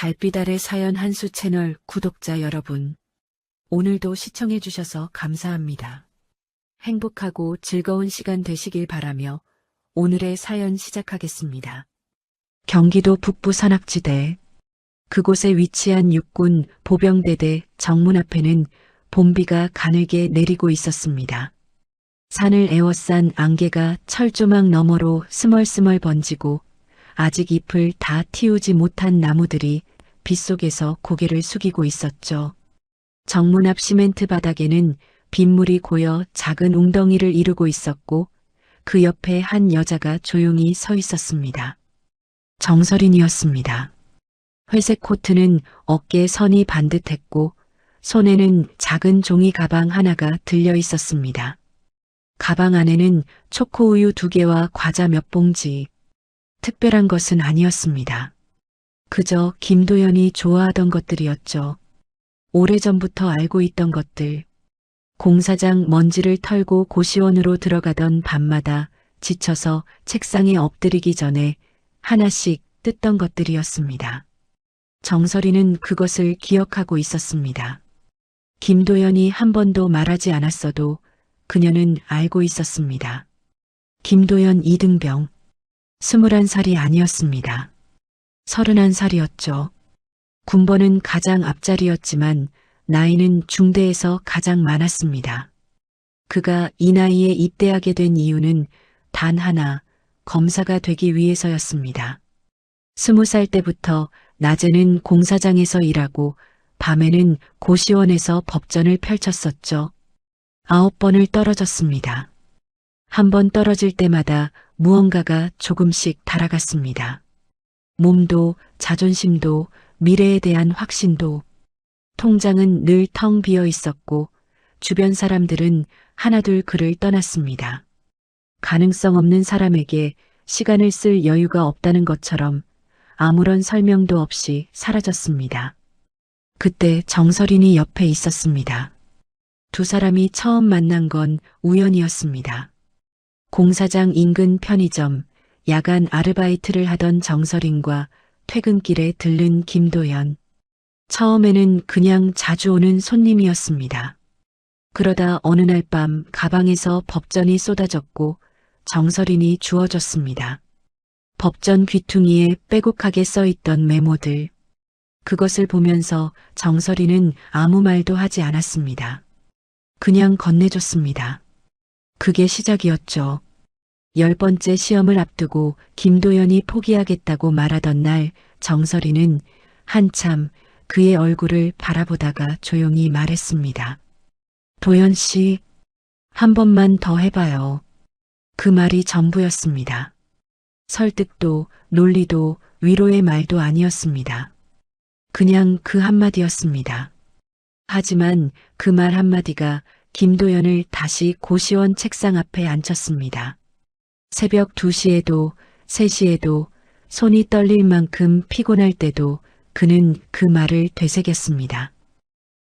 달빛 아래 사연 한수 채널 구독자 여러분, 오늘도 시청해주셔서 감사합니다. 행복하고 즐거운 시간 되시길 바라며 오늘의 사연 시작하겠습니다. 경기도 북부 산악지대, 그곳에 위치한 육군 보병대대 정문 앞에는 봄비가 가늘게 내리고 있었습니다. 산을 에워싼 안개가 철조망 너머로 스멀스멀 번지고 아직 잎을 다 틔우지 못한 나무들이 빗속에서 고개를 숙이고 있었죠. 정문 앞 시멘트 바닥에는 빗물이 고여 작은 웅덩이를 이루고 있었고 그 옆에 한 여자가 조용히 서 있었습니다. 정설인이었습니다. 회색 코트는 어깨에 선이 반듯했고 손에는 작은 종이 가방 하나가 들려 있었습니다. 가방 안에는 초코우유 2개와 과자 몇 봉지, 특별한 것은 아니었습니다. 그저 김도연이 좋아하던 것들이었죠. 오래전부터 알고 있던 것들. 공사장 먼지를 털고 고시원으로 들어가던 밤마다 지쳐서 책상에 엎드리기 전에 하나씩 뜯던 것들이었습니다. 정설이는 그것을 기억하고 있었습니다. 김도연이 한 번도 말하지 않았어도 그녀는 알고 있었습니다. 김도연 이등병. 21살이 아니었습니다. 31살이었죠. 군번은 가장 앞자리였지만 나이는 중대에서 가장 많았습니다. 그가 이 나이에 입대하게 된 이유는 단 하나, 검사가 되기 위해서였습니다. 20살 때부터 낮에는 공사장에서 일하고 밤에는 고시원에서 법전을 펼쳤었죠. 9번을 떨어졌습니다. 한 번 떨어질 때마다 무언가가 조금씩 달아갔습니다. 몸도 자존심도 미래에 대한 확신도. 통장은 늘 텅 비어 있었고 주변 사람들은 하나둘 그를 떠났습니다. 가능성 없는 사람에게 시간을 쓸 여유가 없다는 것처럼 아무런 설명도 없이 사라졌습니다. 그때 정설인이 옆에 있었습니다. 두 사람이 처음 만난 건 우연이었습니다. 공사장 인근 편의점, 야간 아르바이트를 하던 정설인과 퇴근길에 들른 김도연. 처음에는 그냥 자주 오는 손님이었습니다. 그러다 어느 날 밤 가방에서 법전이 쏟아졌고 정설인이 주워줬습니다. 법전 귀퉁이에 빼곡하게 써있던 메모들. 그것을 보면서 정설이는 아무 말도 하지 않았습니다. 그냥 건네줬습니다. 그게 시작이었죠. 10번째 시험을 앞두고 김도연이 포기하겠다고 말하던 날 정설이는 한참 그의 얼굴을 바라보다가 조용히 말했습니다. 도연 씨, 한 번만 더 해봐요. 그 말이 전부였습니다. 설득도 논리도 위로의 말도 아니었습니다. 그냥 그 한마디였습니다. 하지만 그 말 한마디가 김도연을 다시 고시원 책상 앞에 앉혔습니다. 새벽 2시에도 3시에도 손이 떨릴 만큼 피곤할 때도 그는 그 말을 되새겼습니다.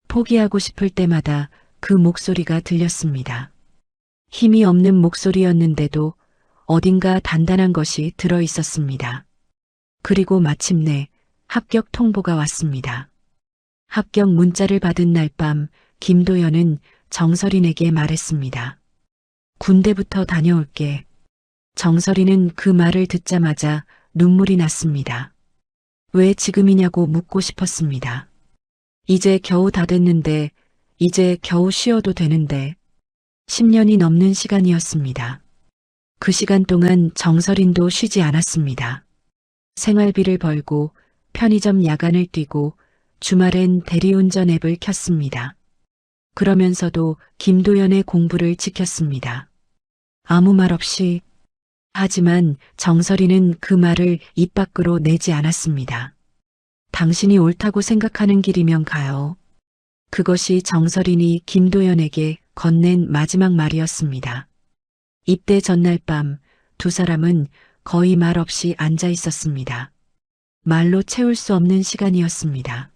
포기하고 싶을 때마다 그 목소리가 들렸습니다. 힘이 없는 목소리였는데도 어딘가 단단한 것이 들어 있었습니다. 그리고 마침내 합격 통보가 왔습니다. 합격 문자를 받은 날 밤 김도연은 정설인에게 말했습니다. 군대부터 다녀올게. 정설이는 그 말을 듣자마자 눈물이 났습니다. 왜 지금이냐고 묻고 싶었습니다. 이제 겨우 다 됐는데, 이제 겨우 쉬어도 되는데. 10년이 넘는 시간이었습니다. 그 시간 동안 정설인도 쉬지 않았습니다. 생활비를 벌고 편의점 야간을 뛰고 주말엔 대리운전 앱을 켰습니다. 그러면서도 김도연의 공부를 지켰습니다. 아무 말 없이. 하지만 정설이는 그 말을 입 밖으로 내지 않았습니다. 당신이 옳다고 생각하는 길이면 가요. 그것이 정설인이 김도연에게 건넨 마지막 말이었습니다. 입대 전날 밤 두 사람은 거의 말 없이 앉아 있었습니다. 말로 채울 수 없는 시간이었습니다.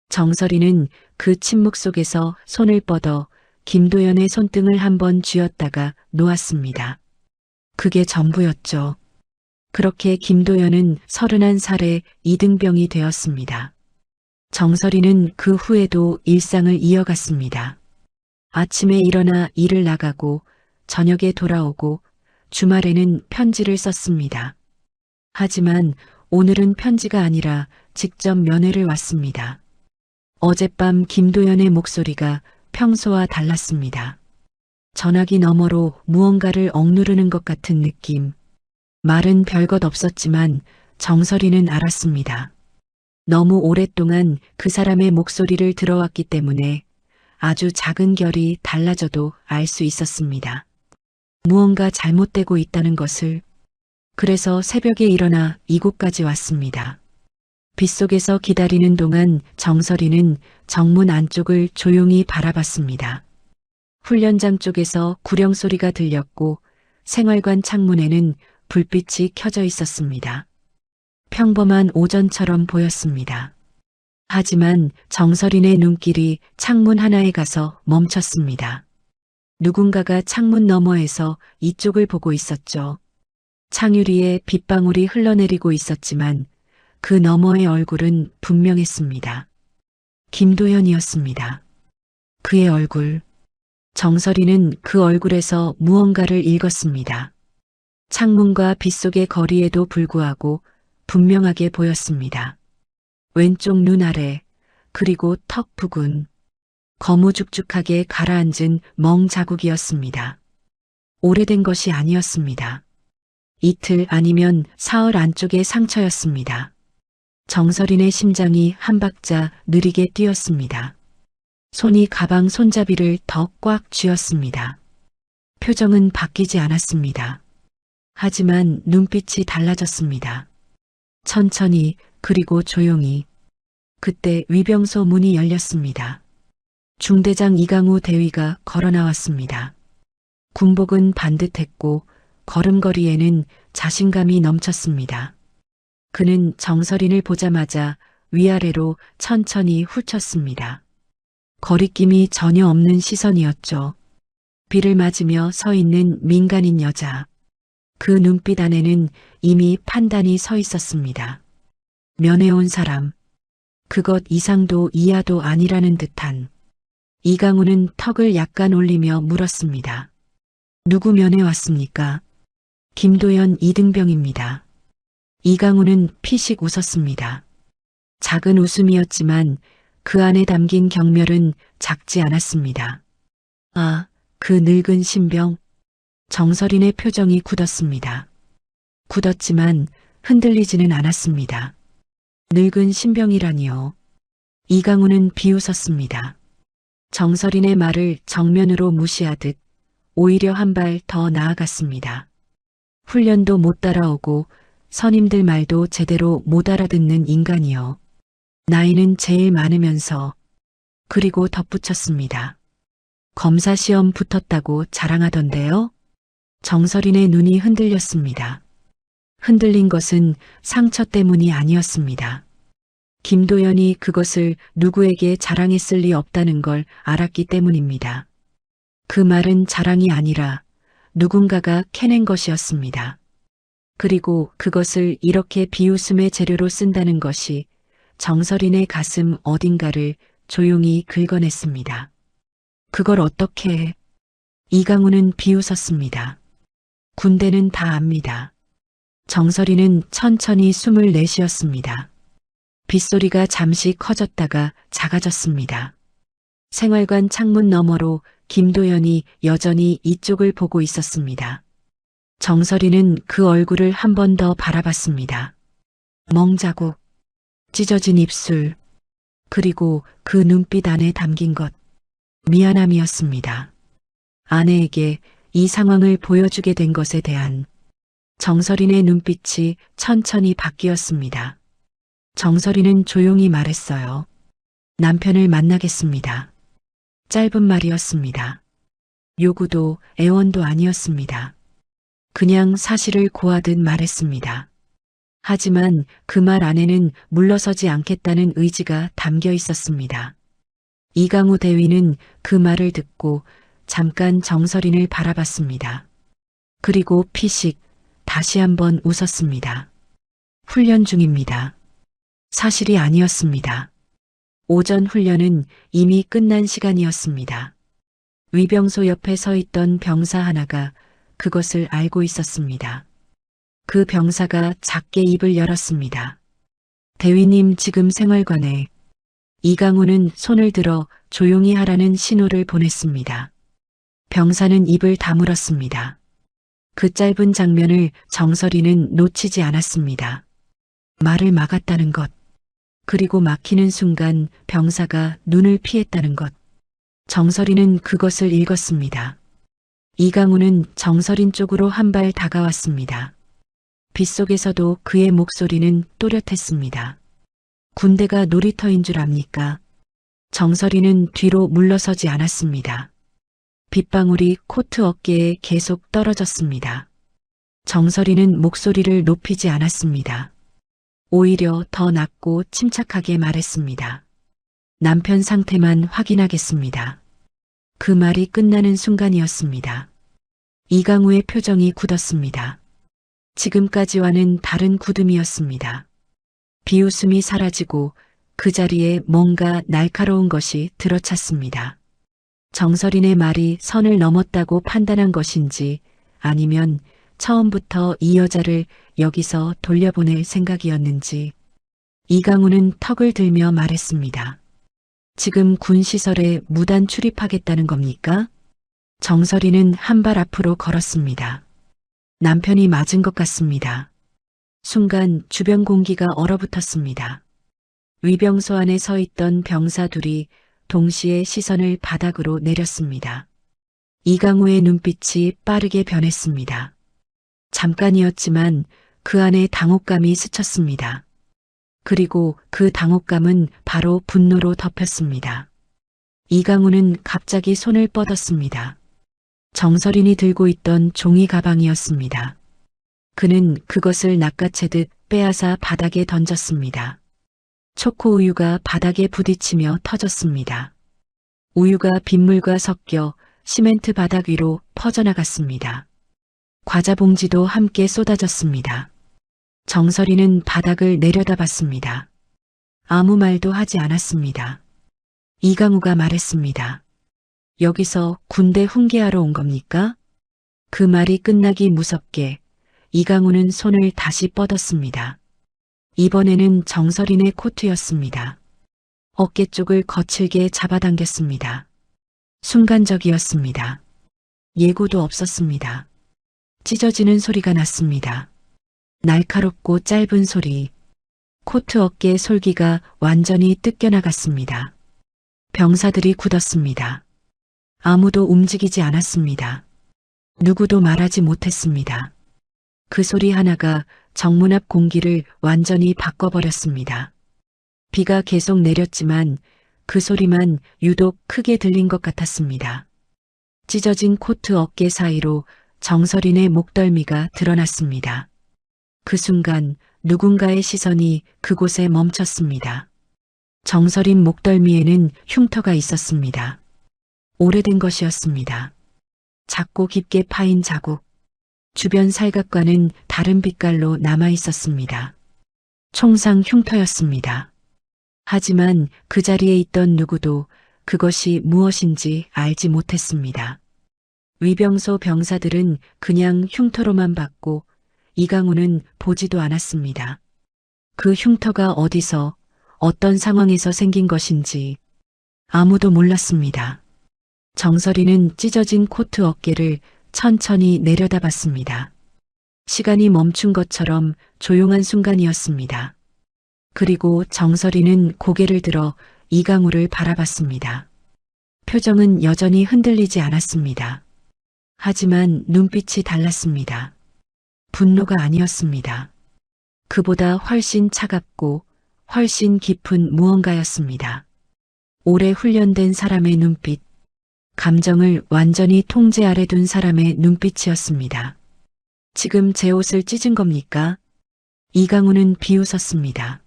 정설이는 그 침묵 속에서 손을 뻗어 김도연의 손등을 한번 쥐었다가 놓았습니다. 그게 전부였죠. 그렇게 김도연은 31살에 이등병이 되었습니다. 정설이는 그 후에도 일상을 이어갔습니다. 아침에 일어나 일을 나가고 저녁에 돌아오고 주말에는 편지를 썼습니다. 하지만 오늘은 편지가 아니라 직접 면회를 왔습니다. 어젯밤 김도연의 목소리가 평소와 달랐습니다. 전화기 너머로 무언가를 억누르는 것 같은 느낌. 말은 별것 없었지만 정설이는 알았습니다. 너무 오랫동안 그 사람의 목소리를 들어왔기 때문에 아주 작은 결이 달라져도 알 수 있었습니다. 무언가 잘못되고 있다는 것을. 그래서 새벽에 일어나 이곳까지 왔습니다. 빗속에서 기다리는 동안 정설이는 정문 안쪽을 조용히 바라봤습니다. 훈련장 쪽에서 구령 소리가 들렸고 생활관 창문에는 불빛이 켜져 있었습니다. 평범한 오전처럼 보였습니다. 하지만 정설인의 눈길이 창문 하나에 가서 멈췄습니다. 누군가가 창문 너머에서 이쪽을 보고 있었죠. 창유리에 빗방울이 흘러내리고 있었지만 그 너머의 얼굴은 분명했습니다. 김도연이었습니다. 그의 얼굴. 정설이는 그 얼굴에서 무언가를 읽었습니다. 창문과 빗속의 거리에도 불구하고 분명하게 보였습니다. 왼쪽 눈 아래, 그리고 턱 부근. 거무죽죽하게 가라앉은 멍 자국이었습니다. 오래된 것이 아니었습니다. 이틀 아니면 사흘 안쪽의 상처였습니다. 정설인의 심장이 한 박자 느리게 뛰었습니다. 손이 가방 손잡이를 더 꽉 쥐었습니다. 표정은 바뀌지 않았습니다. 하지만 눈빛이 달라졌습니다. 천천히 그리고 조용히. 그때 위병소 문이 열렸습니다. 중대장 이강우 대위가 걸어 나왔습니다. 군복은 반듯했고 걸음걸이에는 자신감이 넘쳤습니다. 그는 정설인을 보자마자 위아래로 천천히 훑었습니다. 거리낌이 전혀 없는 시선이었죠. 비를 맞으며 서 있는 민간인 여자. 그 눈빛 안에는 이미 판단이 서 있었습니다. 면회 온 사람. 그것 이상도 이하도 아니라는 듯한. 이강우는 턱을 약간 올리며 물었습니다. 누구 면회 왔습니까? 김도연 이등병입니다. 이강우는 피식 웃었습니다. 작은 웃음이었지만 그 안에 담긴 경멸은 작지 않았습니다. 아, 그 늙은 신병. 정설인의 표정이 굳었습니다. 굳었지만 흔들리지는 않았습니다. 늙은 신병이라니요. 이강우는 비웃었습니다. 정설인의 말을 정면으로 무시하듯 오히려 한 발 더 나아갔습니다. 훈련도 못 따라오고 선임들 말도 제대로 못 알아듣는 인간이요. 나이는 제일 많으면서. 그리고 덧붙였습니다. 검사 시험 붙었다고 자랑하던데요? 정설인의 눈이 흔들렸습니다. 흔들린 것은 상처 때문이 아니었습니다. 김도연이 그것을 누구에게 자랑했을 리 없다는 걸 알았기 때문입니다. 그 말은 자랑이 아니라 누군가가 캐낸 것이었습니다. 그리고 그것을 이렇게 비웃음의 재료로 쓴다는 것이 정설인의 가슴 어딘가를 조용히 긁어냈습니다. 그걸 어떻게 해? 이강우는 비웃었습니다. 군대는 다 압니다. 정설이는 천천히 숨을 내쉬었습니다. 빗소리가 잠시 커졌다가 작아졌습니다. 생활관 창문 너머로 김도연이 여전히 이쪽을 보고 있었습니다. 정설이는 그 얼굴을 한 번 더 바라봤습니다. 멍자국, 찢어진 입술, 그리고 그 눈빛 안에 담긴 것, 미안함이었습니다. 아내에게 이 상황을 보여주게 된 것에 대한. 정설인의 눈빛이 천천히 바뀌었습니다. 정설이는 조용히 말했어요. 남편을 만나겠습니다. 짧은 말이었습니다. 요구도 애원도 아니었습니다. 그냥 사실을 고하듯 말했습니다. 하지만 그 말 안에는 물러서지 않겠다는 의지가 담겨 있었습니다. 이강우 대위는 그 말을 듣고 잠깐 정설인을 바라봤습니다. 그리고 피식 다시 한번 웃었습니다. 훈련 중입니다. 사실이 아니었습니다. 오전 훈련은 이미 끝난 시간이었습니다. 위병소 옆에 서 있던 병사 하나가 그것을 알고 있었습니다. 그 병사가 작게 입을 열었습니다. 대위님, 지금 생활관에. 이강우는 손을 들어 조용히 하라는 신호를 보냈습니다. 병사는 입을 다물었습니다. 그 짧은 장면을 정설이는 놓치지 않았습니다. 말을 막았다는 것, 그리고 막히는 순간 병사가 눈을 피했다는 것. 정설이는 그것을 읽었습니다. 이강우는 정설인 쪽으로 한 발 다가왔습니다. 빗속에서도 그의 목소리는 또렷했습니다. 군대가 놀이터인 줄 압니까? 정설이는 뒤로 물러서지 않았습니다. 빗방울이 코트 어깨에 계속 떨어졌습니다. 정설이는 목소리를 높이지 않았습니다. 오히려 더 낮고 침착하게 말했습니다. 남편 상태만 확인하겠습니다. 그 말이 끝나는 순간이었습니다. 이강우의 표정이 굳었습니다. 지금까지와는 다른 굳음이었습니다. 비웃음이 사라지고 그 자리에 뭔가 날카로운 것이 들어찼습니다. 정설인의 말이 선을 넘었다고 판단한 것인지 아니면 처음부터 이 여자를 여기서 돌려보낼 생각이었는지 이강우는 턱을 들며 말했습니다. 지금 군시설에 무단 출입하겠다는 겁니까? 정설이는 한 발 앞으로 걸었습니다. 남편이 맞은 것 같습니다. 순간 주변 공기가 얼어붙었습니다. 위병소 안에 서 있던 병사 둘이 동시에 시선을 바닥으로 내렸습니다. 이강우의 눈빛이 빠르게 변했습니다. 잠깐이었지만 그 안에 당혹감이 스쳤습니다. 그리고 그 당혹감은 바로 분노로 덮였습니다. 이강우는 갑자기 손을 뻗었습니다. 정설인이 들고 있던 종이 가방이었습니다. 그는 그것을 낚아채듯 빼앗아 바닥에 던졌습니다. 초코 우유가 바닥에 부딪히며 터졌습니다. 우유가 빗물과 섞여 시멘트 바닥 위로 퍼져나갔습니다. 과자 봉지도 함께 쏟아졌습니다. 정설이는 바닥을 내려다봤습니다. 아무 말도 하지 않았습니다. 이강우가 말했습니다. 여기서 군대 훈계하러 온 겁니까? 그 말이 끝나기 무섭게 이강우는 손을 다시 뻗었습니다. 이번에는 정설인의 코트였습니다. 어깨 쪽을 거칠게 잡아당겼습니다. 순간적이었습니다. 예고도 없었습니다. 찢어지는 소리가 났습니다. 날카롭고 짧은 소리. 코트 어깨 솔기가 완전히 뜯겨나갔습니다. 병사들이 굳었습니다. 아무도 움직이지 않았습니다. 누구도 말하지 못했습니다. 그 소리 하나가 정문 앞 공기를 완전히 바꿔버렸습니다. 비가 계속 내렸지만 그 소리만 유독 크게 들린 것 같았습니다. 찢어진 코트 어깨 사이로 정설인의 목덜미가 드러났습니다. 그 순간 누군가의 시선이 그곳에 멈췄습니다. 정설인 목덜미에는 흉터가 있었습니다. 오래된 것이었습니다. 작고 깊게 파인 자국. 주변 살갑과는 다른 빛깔로 남아 있었습니다. 총상 흉터였습니다. 하지만 그 자리에 있던 누구도 그것이 무엇인지 알지 못했습니다. 위병소 병사들은 그냥 흉터로만 봤고 이강우는 보지도 않았습니다. 그 흉터가 어디서 어떤 상황에서 생긴 것인지 아무도 몰랐습니다. 정설이는 찢어진 코트 어깨를 천천히 내려다봤습니다. 시간이 멈춘 것처럼 조용한 순간이었습니다. 그리고 정설이는 고개를 들어 이강우를 바라봤습니다. 표정은 여전히 흔들리지 않았습니다. 하지만 눈빛이 달랐습니다. 분노가 아니었습니다. 그보다 훨씬 차갑고 훨씬 깊은 무언가였습니다. 오래 훈련된 사람의 눈빛, 감정을 완전히 통제 아래 둔 사람의 눈빛이었습니다. 지금 제 옷을 찢은 겁니까? 이강우는 비웃었습니다.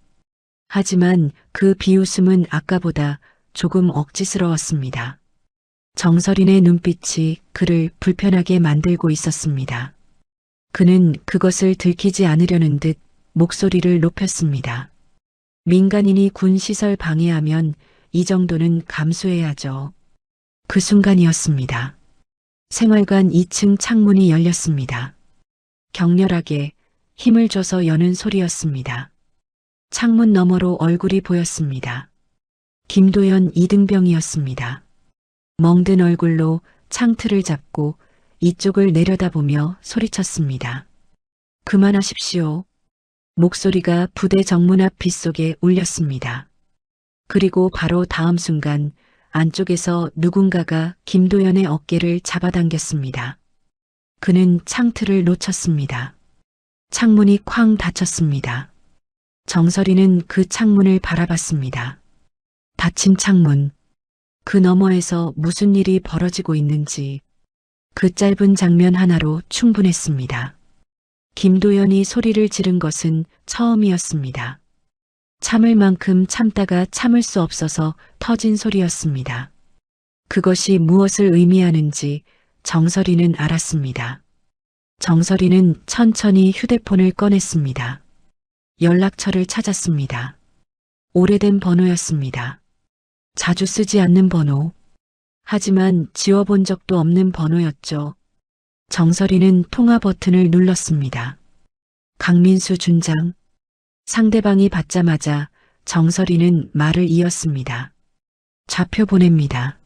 하지만 그 비웃음은 아까보다 조금 억지스러웠습니다. 정설인의 눈빛이 그를 불편하게 만들고 있었습니다. 그는 그것을 들키지 않으려는 듯 목소리를 높였습니다. 민간인이 군 시설 방해하면 이 정도는 감수해야죠. 그 순간이었습니다. 생활관 2층 창문이 열렸습니다. 격렬하게 힘을 줘서 여는 소리였습니다. 창문 너머로 얼굴이 보였습니다. 김도연 이등병이었습니다. 멍든 얼굴로 창틀을 잡고 이쪽을 내려다보며 소리쳤습니다. 그만하십시오. 목소리가 부대 정문 앞 빗속에 울렸습니다. 그리고 바로 다음 순간 안쪽에서 누군가가 김도연의 어깨를 잡아당겼습니다. 그는 창틀을 놓쳤습니다. 창문이 쾅 닫혔습니다. 정설이는 그 창문을 바라봤습니다. 닫힌 창문. 그 너머에서 무슨 일이 벌어지고 있는지 그 짧은 장면 하나로 충분했습니다. 김도연이 소리를 지른 것은 처음이었습니다. 참을 만큼 참다가 참을 수 없어서 터진 소리였습니다. 그것이 무엇을 의미하는지 정설이는 알았습니다. 정설이는 천천히 휴대폰을 꺼냈습니다. 연락처를 찾았습니다. 오래된 번호였습니다. 자주 쓰지 않는 번호. 하지만 지워본 적도 없는 번호였죠. 정설이는 통화 버튼을 눌렀습니다. 강민수 준장. 상대방이 받자마자 정설이는 말을 이었습니다. 좌표 보냅니다.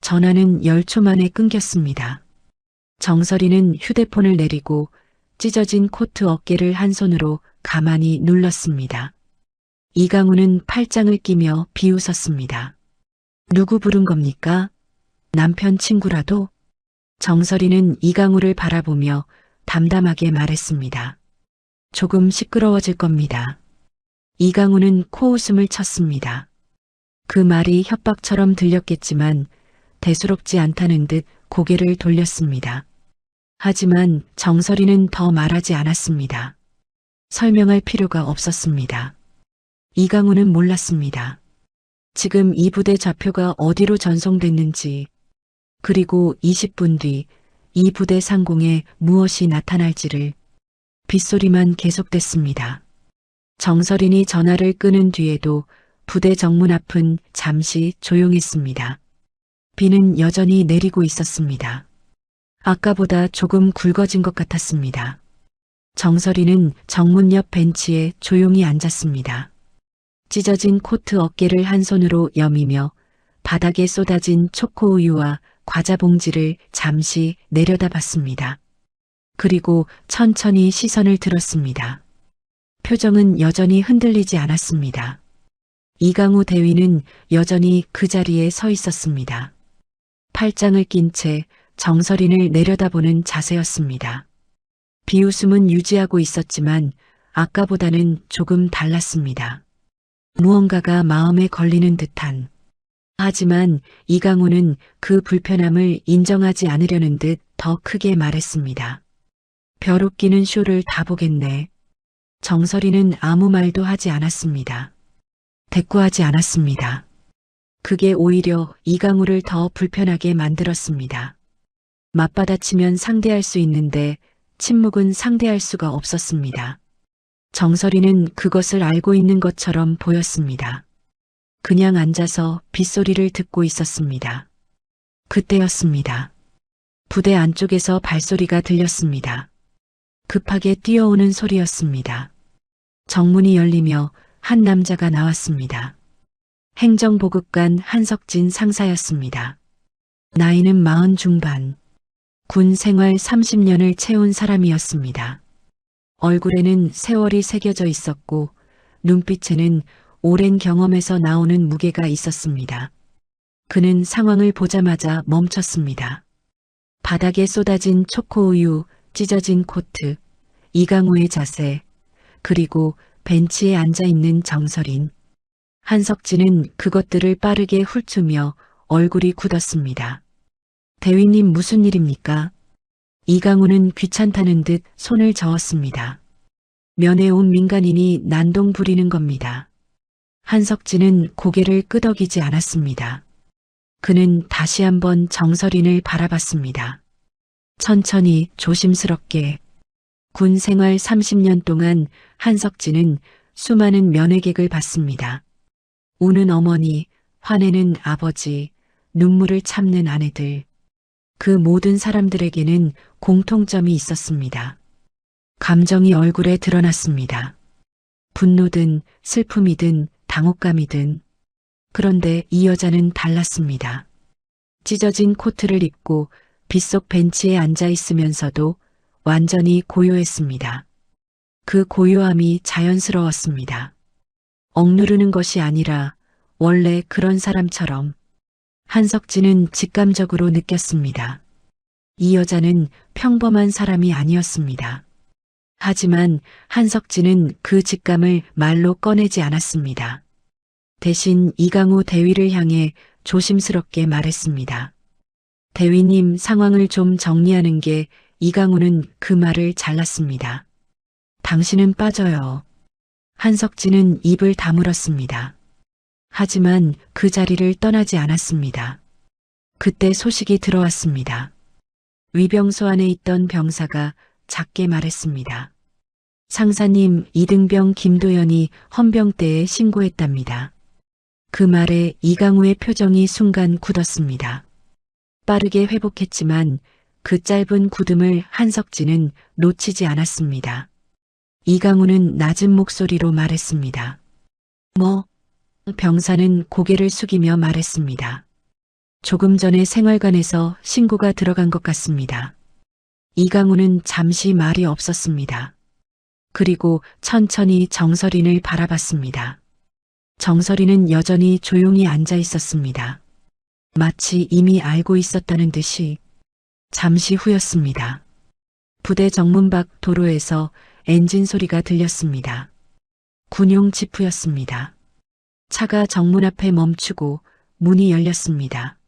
전화는 10초 만에 끊겼습니다. 정설이는 휴대폰을 내리고 찢어진 코트 어깨를 한 손으로 가만히 눌렀습니다. 이강우는 팔짱을 끼며 비웃었습니다. 누구 부른 겁니까? 남편 친구라도? 정설이는 이강우를 바라보며 담담하게 말했습니다. 조금 시끄러워질 겁니다. 이강우는 코웃음을 쳤습니다. 그 말이 협박처럼 들렸겠지만 대수롭지 않다는 듯 고개를 돌렸습니다. 하지만 정설이는 더 말하지 않았습니다. 설명할 필요가 없었습니다. 이강우는 몰랐습니다. 지금 이 부대 좌표가 어디로 전송됐는지, 그리고 20분 뒤 이 부대 상공에 무엇이 나타날지를. 빗소리만 계속됐습니다. 정설인이 전화를 끊은 뒤에도 부대 정문 앞은 잠시 조용했습니다. 비는 여전히 내리고 있었습니다. 아까보다 조금 굵어진 것 같았습니다. 정설이는 정문 옆 벤치에 조용히 앉았습니다. 찢어진 코트 어깨를 한 손으로 여미며 바닥에 쏟아진 초코우유와 과자 봉지를 잠시 내려다봤습니다. 그리고 천천히 시선을 들었습니다. 표정은 여전히 흔들리지 않았습니다. 이강우 대위는 여전히 그 자리에 서 있었습니다. 팔짱을 낀 채 정설인을 내려다보는 자세였습니다. 비웃음은 유지하고 있었지만 아까보다는 조금 달랐습니다. 무언가가 마음에 걸리는 듯한. 하지만 이강우는 그 불편함을 인정하지 않으려는 듯 더 크게 말했습니다. 별 웃기는 쇼를 다 보겠네. 정설이는 아무 말도 하지 않았습니다. 대꾸하지 않았습니다. 그게 오히려 이강우를 더 불편하게 만들었습니다. 맞받아치면 상대할 수 있는데 침묵은 상대할 수가 없었습니다. 정설이는 그것을 알고 있는 것처럼 보였습니다. 그냥 앉아서 빗소리를 듣고 있었습니다. 그때였습니다. 부대 안쪽에서 발소리가 들렸습니다. 급하게 뛰어오는 소리였습니다. 정문이 열리며 한 남자가 나왔습니다. 행정보급관 한석진 상사였습니다. 나이는 40 중반. 군 생활 30년을 채운 사람이었습니다. 얼굴에는 세월이 새겨져 있었고 눈빛에는 오랜 경험에서 나오는 무게가 있었습니다. 그는 상황을 보자마자 멈췄습니다. 바닥에 쏟아진 초코우유, 찢어진 코트, 이강우의 자세, 그리고 벤치에 앉아있는 정설인. 한석진은 그것들을 빠르게 훑으며 얼굴이 굳었습니다. 대위님 무슨 일입니까? 이강우는 귀찮다는 듯 손을 저었습니다. 면회 온 민간인이 난동 부리는 겁니다. 한석진은 고개를 끄덕이지 않았습니다. 그는 다시 한번 정설인을 바라봤습니다. 천천히 조심스럽게. 군 생활 30년 동안 한석진은 수많은 면회객을 받습니다. 우는 어머니, 화내는 아버지, 눈물을 참는 아내들. 그 모든 사람들에게는 공통점이 있었습니다. 감정이 얼굴에 드러났습니다. 분노든 슬픔이든 당혹감이든. 그런데 이 여자는 달랐습니다. 찢어진 코트를 입고 빗속 벤치에 앉아 있으면서도 완전히 고요했습니다. 그 고요함이 자연스러웠습니다. 억누르는 것이 아니라 원래 그런 사람처럼. 한석진은 직감적으로 느꼈습니다. 이 여자는 평범한 사람이 아니었습니다. 하지만 한석진은 그 직감을 말로 꺼내지 않았습니다. 대신 이강우 대위를 향해 조심스럽게 말했습니다. 대위님, 상황을 좀 정리하는 게. 이강우는 그 말을 잘랐습니다. 당신은 빠져요. 한석진은 입을 다물었습니다. 하지만 그 자리를 떠나지 않았습니다. 그때 소식이 들어왔습니다. 위병소 안에 있던 병사가 작게 말했습니다. 상사님, 이등병 김도연이 헌병대에 신고했답니다. 그 말에 이강우의 표정이 순간 굳었습니다. 빠르게 회복했지만 그 짧은 굳음을 한석진은 놓치지 않았습니다. 이강우는 낮은 목소리로 말했습니다. 뭐? 병사는 고개를 숙이며 말했습니다. 조금 전에 생활관에서 신고가 들어간 것 같습니다. 이강우는 잠시 말이 없었습니다. 그리고 천천히 정설인을 바라봤습니다. 정설이는 여전히 조용히 앉아 있었습니다. 마치 이미 알고 있었다는 듯이. 잠시 후였습니다. 부대 정문 밖 도로에서 엔진 소리가 들렸습니다. 군용 지프였습니다. 차가 정문 앞에 멈추고 문이 열렸습니다.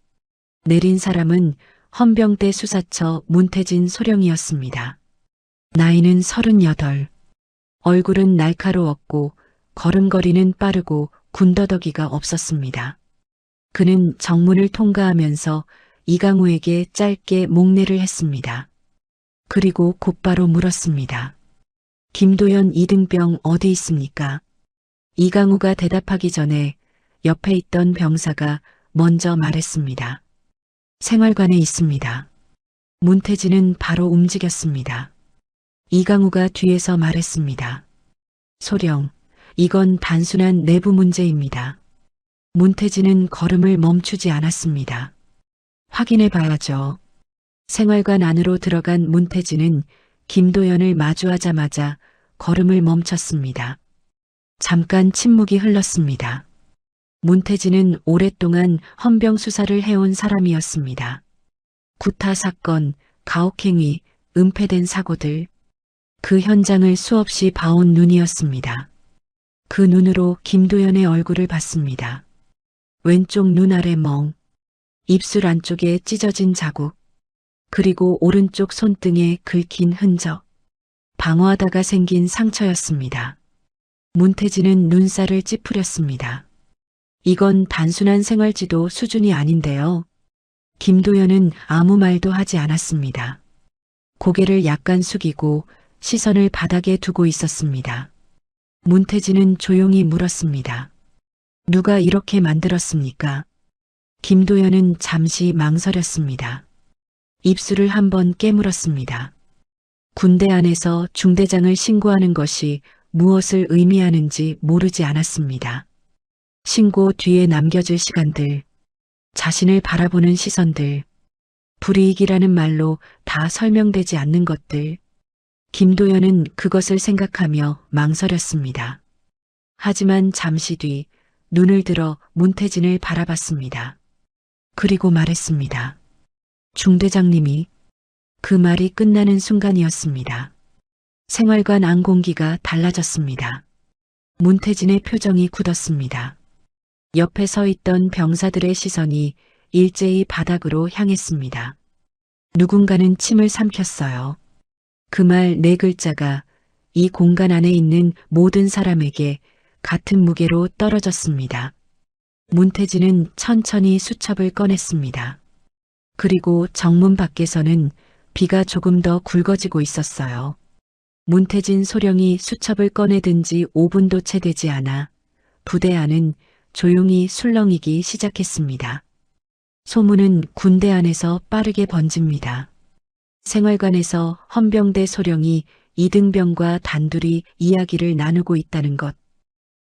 내린 사람은 헌병대 수사처 문태진 소령이었습니다. 나이는 38. 얼굴은 날카로웠고 걸음걸이는 빠르고 군더더기가 없었습니다. 그는 정문을 통과하면서 이강우에게 짧게 목례를 했습니다. 그리고 곧바로 물었습니다. 김도연 이등병 어디 있습니까? 이강우가 대답하기 전에 옆에 있던 병사가 먼저 말했습니다. 생활관에 있습니다. 문태진은 바로 움직였습니다. 이강우가 뒤에서 말했습니다. 소령, 이건 단순한 내부 문제입니다. 문태진은 걸음을 멈추지 않았습니다. 확인해 봐야죠. 생활관 안으로 들어간 문태진은 김도연을 마주하자마자 걸음을 멈췄습니다. 잠깐 침묵이 흘렀습니다. 문태진은 오랫동안 헌병 수사를 해온 사람이었습니다. 구타 사건, 가혹행위, 은폐된 사고들. 그 현장을 수없이 봐온 눈이었습니다. 그 눈으로 김도연의 얼굴을 봤습니다. 왼쪽 눈 아래 멍, 입술 안쪽에 찢어진 자국, 그리고 오른쪽 손등에 긁힌 흔적. 방어하다가 생긴 상처였습니다. 문태진은 눈살을 찌푸렸습니다. 이건 단순한 생활지도 수준이 아닌데요. 김도연은 아무 말도 하지 않았습니다. 고개를 약간 숙이고 시선을 바닥에 두고 있었습니다. 문태진은 조용히 물었습니다. 누가 이렇게 만들었습니까? 김도연은 잠시 망설였습니다. 입술을 한번 깨물었습니다. 군대 안에서 중대장을 신고하는 것이 무엇을 의미하는지 모르지 않았습니다. 신고 뒤에 남겨질 시간들, 자신을 바라보는 시선들, 불이익이라는 말로 다 설명되지 않는 것들. 김도연은 그것을 생각하며 망설였습니다. 하지만 잠시 뒤 눈을 들어 문태진을 바라봤습니다. 그리고 말했습니다. 중대장님이. 그 말이 끝나는 순간이었습니다. 생활관 안 공기가 달라졌습니다. 문태진의 표정이 굳었습니다. 옆에 서 있던 병사들의 시선이 일제히 바닥으로 향했습니다. 누군가는 침을 삼켰어요. 그 말 4글자가 이 공간 안에 있는 모든 사람에게 같은 무게로 떨어졌습니다. 문태진은 천천히 수첩을 꺼냈습니다. 그리고 정문 밖에서는 비가 조금 더 굵어지고 있었어요. 문태진 소령이 수첩을 꺼내든 지 5분도 채 되지 않아 부대 안은 조용히 술렁이기 시작했습니다. 소문은 군대 안에서 빠르게 번집니다. 생활관에서 헌병대 소령이 이등병과 단둘이 이야기를 나누고 있다는 것,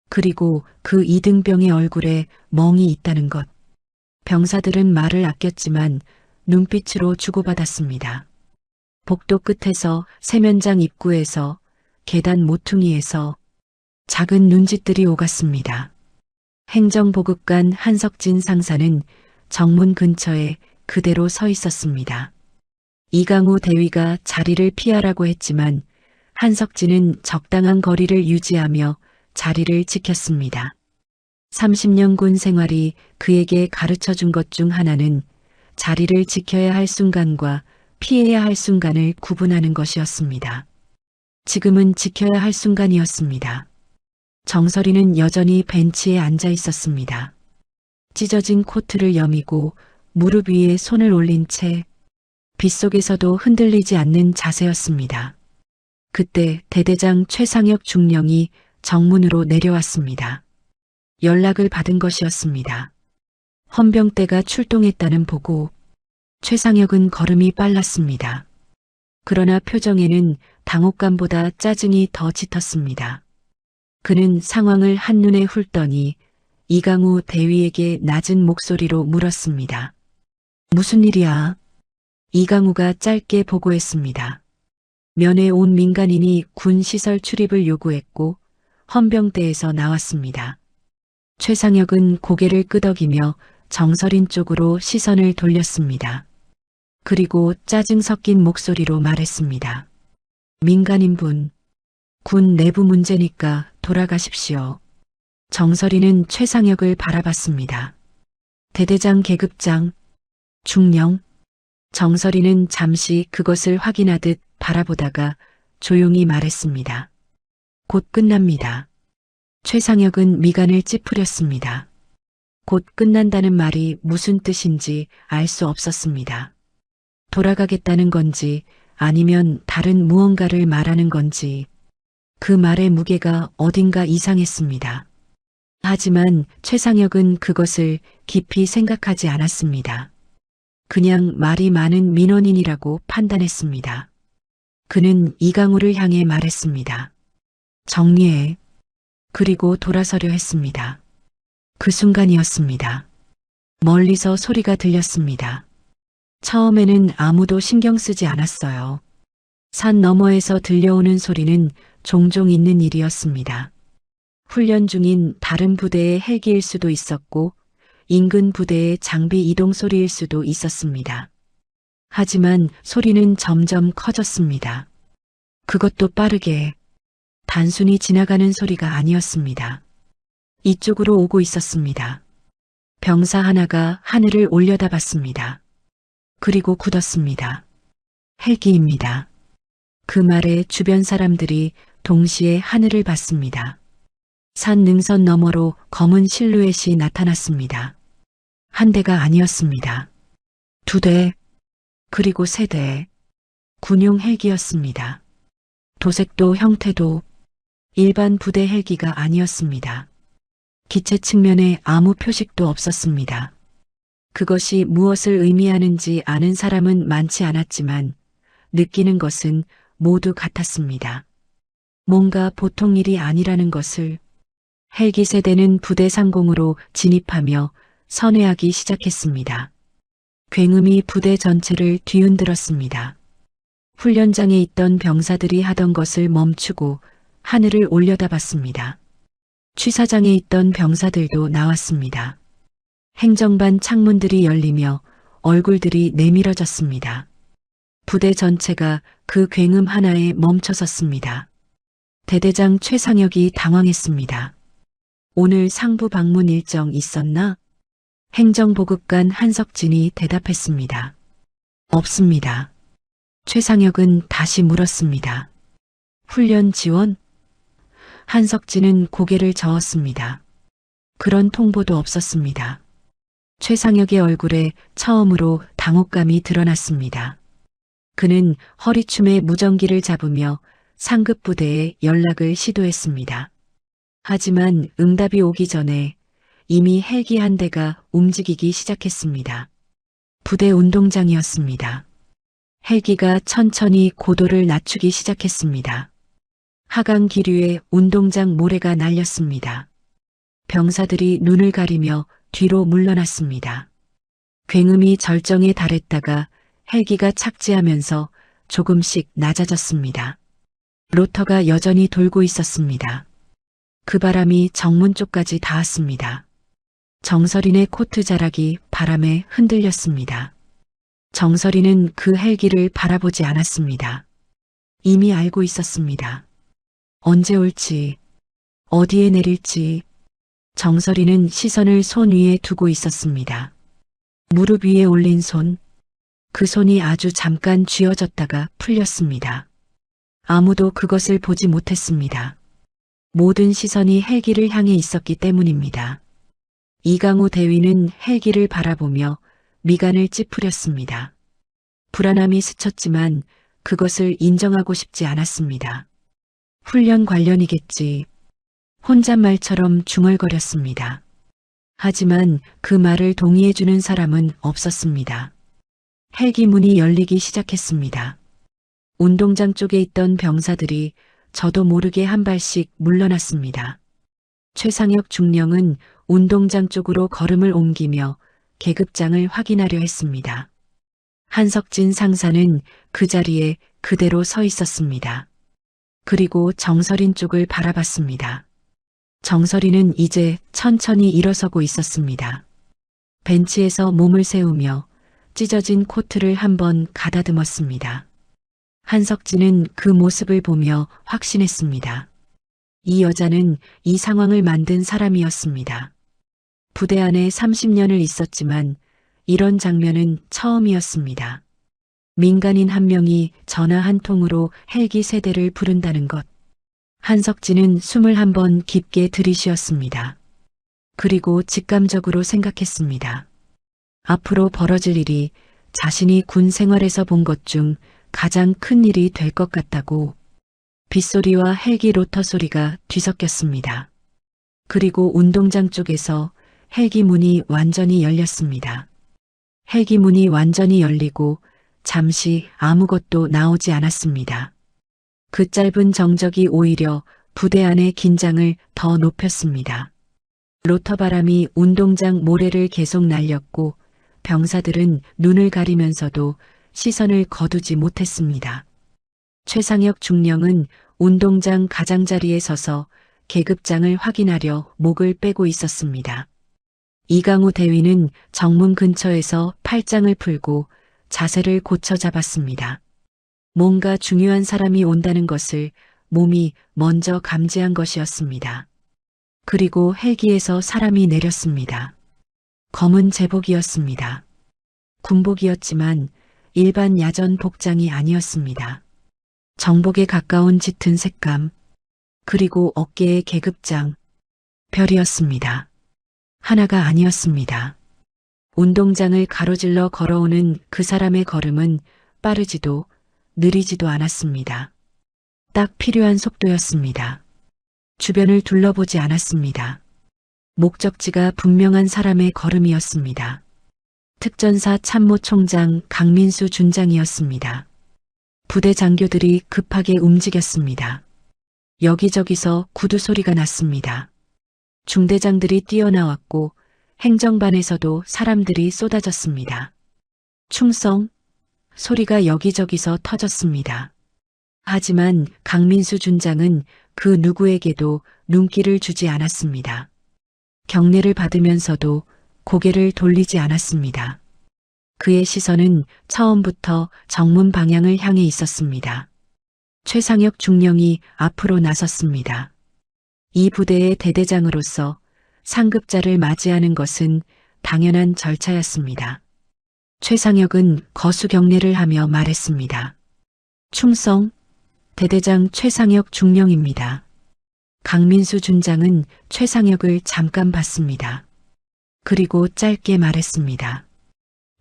그리고 그 이등병의 얼굴에 멍이 있다는 것. 병사들은 말을 아꼈지만 눈빛으로 주고받았습니다. 복도 끝에서 세면장 입구에서 계단 모퉁이에서 작은 눈짓들이 오갔습니다. 행정보급관 한석진 상사는 정문 근처에 그대로 서 있었습니다. 이강우 대위가 자리를 피하라고 했지만 한석진은 적당한 거리를 유지하며 자리를 지켰습니다. 30년 군 생활이 그에게 가르쳐 준 것 중 하나는 자리를 지켜야 할 순간과 피해야 할 순간을 구분하는 것이었습니다. 지금은 지켜야 할 순간이었습니다. 정설이는 여전히 벤치에 앉아 있었습니다. 찢어진 코트를 여미고 무릎 위에 손을 올린 채 빗속에서도 흔들리지 않는 자세였습니다. 그때 대대장 최상혁 중령이 정문으로 내려왔습니다. 연락을 받은 것이었습니다. 헌병대가 출동했다는 보고. 최상혁은 걸음이 빨랐습니다. 그러나 표정에는 당혹감보다 짜증이 더 짙었습니다. 그는 상황을 한눈에 훑더니 이강우 대위에게 낮은 목소리로 물었습니다. 무슨 일이야? 이강우가 짧게 보고했습니다. 면회 온 민간인이 군 시설 출입을 요구했고 헌병대에서 나왔습니다. 최상혁은 고개를 끄덕이며 정설인 쪽으로 시선을 돌렸습니다. 그리고 짜증 섞인 목소리로 말했습니다. 민간인분, 군 내부 문제니까 돌아가십시오. 정설이는 최상혁을 바라봤습니다. 대대장 계급장, 중령. 정설이는 잠시 그것을 확인하듯 바라보다가 조용히 말했습니다. 곧 끝납니다. 최상혁은 미간을 찌푸렸습니다. 곧 끝난다는 말이 무슨 뜻인지 알 수 없었습니다. 돌아가겠다는 건지 아니면 다른 무언가를 말하는 건지 그 말의 무게가 어딘가 이상했습니다. 하지만 최상혁은 그것을 깊이 생각하지 않았습니다. 그냥 말이 많은 민원인이라고 판단했습니다. 그는 이강우를 향해 말했습니다. 정리해. 그리고 돌아서려 했습니다. 그 순간이었습니다. 멀리서 소리가 들렸습니다. 처음에는 아무도 신경 쓰지 않았어요. 산 너머에서 들려오는 소리는 종종 있는 일이었습니다. 훈련 중인 다른 부대의 헬기일 수도 있었고 인근 부대의 장비 이동 소리일 수도 있었습니다. 하지만 소리는 점점 커졌습니다. 그것도 빠르게, 단순히 지나가는 소리가 아니었습니다. 이쪽으로 오고 있었습니다. 병사 하나가 하늘을 올려다봤습니다. 그리고 굳었습니다. 헬기입니다. 그 말에 주변 사람들이 동시에 하늘을 봤습니다. 산 능선 너머로 검은 실루엣이 나타났습니다. 한 대가 아니었습니다. 2대, 그리고 3대. 군용 헬기였습니다. 도색도 형태도 일반 부대 헬기가 아니었습니다. 기체 측면에 아무 표식도 없었습니다. 그것이 무엇을 의미하는지 아는 사람은 많지 않았지만 느끼는 것은 모두 같았습니다. 뭔가 보통 일이 아니라는 것을. 헬기 세대는 부대 상공으로 진입하며 선회하기 시작했습니다. 굉음이 부대 전체를 뒤흔들었습니다. 훈련장에 있던 병사들이 하던 것을 멈추고 하늘을 올려다봤습니다. 취사장에 있던 병사들도 나왔습니다. 행정반 창문들이 열리며 얼굴들이 내밀어졌습니다. 부대 전체가 그 굉음 하나에 멈춰섰습니다. 대대장 최상혁이 당황했습니다. 오늘 상부 방문 일정 있었나? 행정보급관 한석진이 대답했습니다. 없습니다. 최상혁은 다시 물었습니다. 훈련 지원? 한석진은 고개를 저었습니다. 그런 통보도 없었습니다. 최상혁의 얼굴에 처음으로 당혹감이 드러났습니다. 그는 허리춤에 무전기를 잡으며 상급 부대에 연락을 시도했습니다. 하지만 응답이 오기 전에 이미 헬기 한 대가 움직이기 시작했습니다. 부대 운동장이었습니다. 헬기가 천천히 고도를 낮추기 시작했습니다. 하강 기류에 운동장 모래가 날렸습니다. 병사들이 눈을 가리며 뒤로 물러났습니다. 굉음이 절정에 달했다가 헬기가 착지하면서 조금씩 낮아졌습니다. 로터가 여전히 돌고 있었습니다. 그 바람이 정문 쪽까지 닿았습니다. 정설인의 코트 자락이 바람에 흔들렸습니다. 정설이는 그 헬기를 바라보지 않았습니다. 이미 알고 있었습니다. 언제 올지, 어디에 내릴지. 정설이는 시선을 손 위에 두고 있었습니다. 무릎 위에 올린 손, 그 손이 아주 잠깐 쥐어졌다가 풀렸습니다. 아무도 그것을 보지 못했습니다. 모든 시선이 헬기를 향해 있었기 때문입니다. 이강우 대위는 헬기를 바라보며 미간을 찌푸렸습니다. 불안함이 스쳤지만 그것을 인정하고 싶지 않았습니다. 훈련 관련이겠지. 혼잣말처럼 중얼거렸습니다. 하지만 그 말을 동의해주는 사람은 없었습니다. 헬기 문이 열리기 시작했습니다. 운동장 쪽에 있던 병사들이 저도 모르게 한 발씩 물러났습니다. 최상혁 중령은 운동장 쪽으로 걸음을 옮기며 계급장을 확인하려 했습니다. 한석진 상사는 그 자리에 그대로 서 있었습니다. 그리고 정설인 쪽을 바라봤습니다. 정설이는 이제 천천히 일어서고 있었습니다. 벤치에서 몸을 세우며 찢어진 코트를 한번 가다듬었습니다. 한석진은 그 모습을 보며 확신했습니다. 이 여자는 이 상황을 만든 사람이었습니다. 부대 안에 30년을 있었지만 이런 장면은 처음이었습니다. 민간인 한 명이 전화 한 통으로 헬기 세대를 부른다는 것. 한석진은 숨을 한번 깊게 들이쉬었습니다. 그리고 직감적으로 생각했습니다. 앞으로 벌어질 일이 자신이 군 생활에서 본 것 중 가장 큰 일이 될 것 같다고. 빗소리와 헬기 로터 소리가 뒤섞였습니다. 그리고 운동장 쪽에서 헬기 문이 완전히 열렸습니다. 헬기 문이 완전히 열리고 잠시 아무것도 나오지 않았습니다. 그 짧은 정적이 오히려 부대 안의 긴장을 더 높였습니다. 로터 바람이 운동장 모래를 계속 날렸고 병사들은 눈을 가리면서도 시선을 거두지 못했습니다. 최상혁 중령은 운동장 가장자리에 서서 계급장을 확인하려 목을 빼고 있었습니다. 이강우 대위는 정문 근처에서 팔짱을 풀고 자세를 고쳐 잡았습니다. 뭔가 중요한 사람이 온다는 것을 몸이 먼저 감지한 것이었습니다. 그리고 헬기에서 사람이 내렸습니다. 검은 제복이었습니다. 군복이었지만 일반 야전 복장이 아니었습니다. 정복에 가까운 짙은 색감, 그리고 어깨에 계급장, 별이었습니다. 하나가 아니었습니다. 운동장을 가로질러 걸어오는 그 사람의 걸음은 빠르지도 느리지도 않았습니다. 딱 필요한 속도였습니다. 주변을 둘러보지 않았습니다. 목적지가 분명한 사람의 걸음이었습니다. 특전사 참모총장 강민수 준장이었습니다. 부대 장교들이 급하게 움직였습니다. 여기저기서 구두 소리가 났습니다. 중대장들이 뛰어나왔고 행정반에서도 사람들이 쏟아졌습니다. 충성! 소리가 여기저기서 터졌습니다. 하지만 강민수 준장은 그 누구에게도 눈길을 주지 않았습니다. 경례를 받으면서도 고개를 돌리지 않았습니다. 그의 시선은 처음부터 정문 방향을 향해 있었습니다. 최상혁 중령이 앞으로 나섰습니다. 이 부대의 대대장으로서 상급자를 맞이하는 것은 당연한 절차였습니다. 최상혁은 거수 경례를 하며 말했습니다. 충성, 대대장 최상혁 중령입니다. 강민수 준장은 최상혁을 잠깐 봤습니다. 그리고 짧게 말했습니다.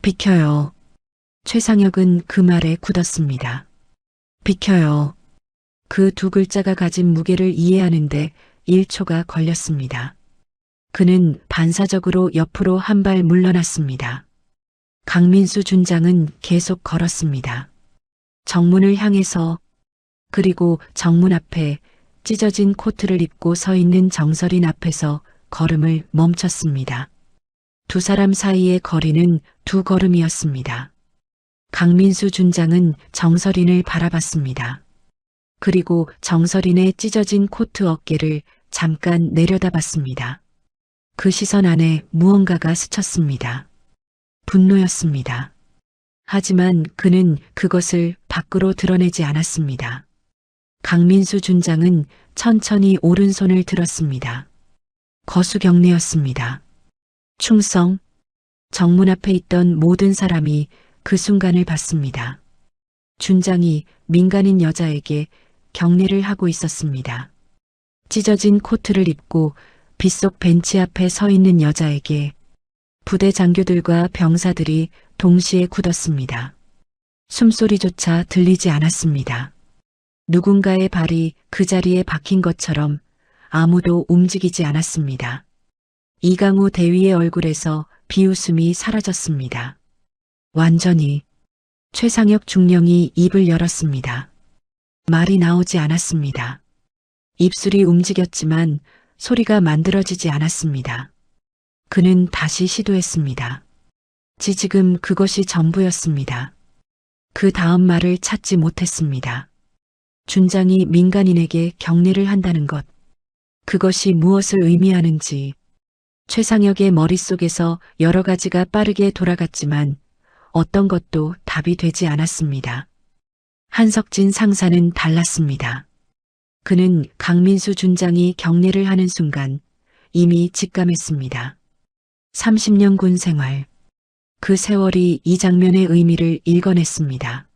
비켜요. 최상혁은 그 말에 굳었습니다. 비켜요. 그 두 글자가 가진 무게를 이해하는데 1초가 걸렸습니다. 그는 반사적으로 옆으로 한 발 물러났습니다. 강민수 준장은 계속 걸었습니다. 정문을 향해서, 그리고 정문 앞에 찢어진 코트를 입고 서 있는 정설인 앞에서 걸음을 멈췄습니다. 두 사람 사이의 거리는 2걸음이었습니다. 강민수 준장은 정설인을 바라봤습니다. 그리고 정설인의 찢어진 코트 어깨를 잠깐 내려다봤습니다. 그 시선 안에 무언가가 스쳤습니다. 분노였습니다. 하지만 그는 그것을 밖으로 드러내지 않았습니다. 강민수 준장은 천천히 오른손을 들었습니다. 거수경례였습니다. 충성. 정문 앞에 있던 모든 사람이 그 순간을 봤습니다. 준장이 민간인 여자에게 경례를 하고 있었습니다. 찢어진 코트를 입고 빗속 벤치 앞에 서 있는 여자에게 부대 장교들과 병사들이 동시에 굳었습니다. 숨소리조차 들리지 않았습니다. 누군가의 발이 그 자리에 박힌 것처럼 아무도 움직이지 않았습니다. 이강우 대위의 얼굴에서 비웃음이 사라졌습니다. 완전히. 최상혁 중령이 입을 열었습니다. 말이 나오지 않았습니다. 입술이 움직였지만 소리가 만들어지지 않았습니다. 그는 다시 시도했습니다. 지금 그것이 전부였습니다. 그 다음 말을 찾지 못했습니다. 준장이 민간인에게 경례를 한다는 것, 그것이 무엇을 의미하는지. 최상혁의 머릿속에서 여러 가지가 빠르게 돌아갔지만 어떤 것도 답이 되지 않았습니다. 한석진 상사는 달랐습니다. 그는 강민수 준장이 경례를 하는 순간 이미 직감했습니다. 30년 군 생활. 그 세월이 이 장면의 의미를 읽어냈습니다.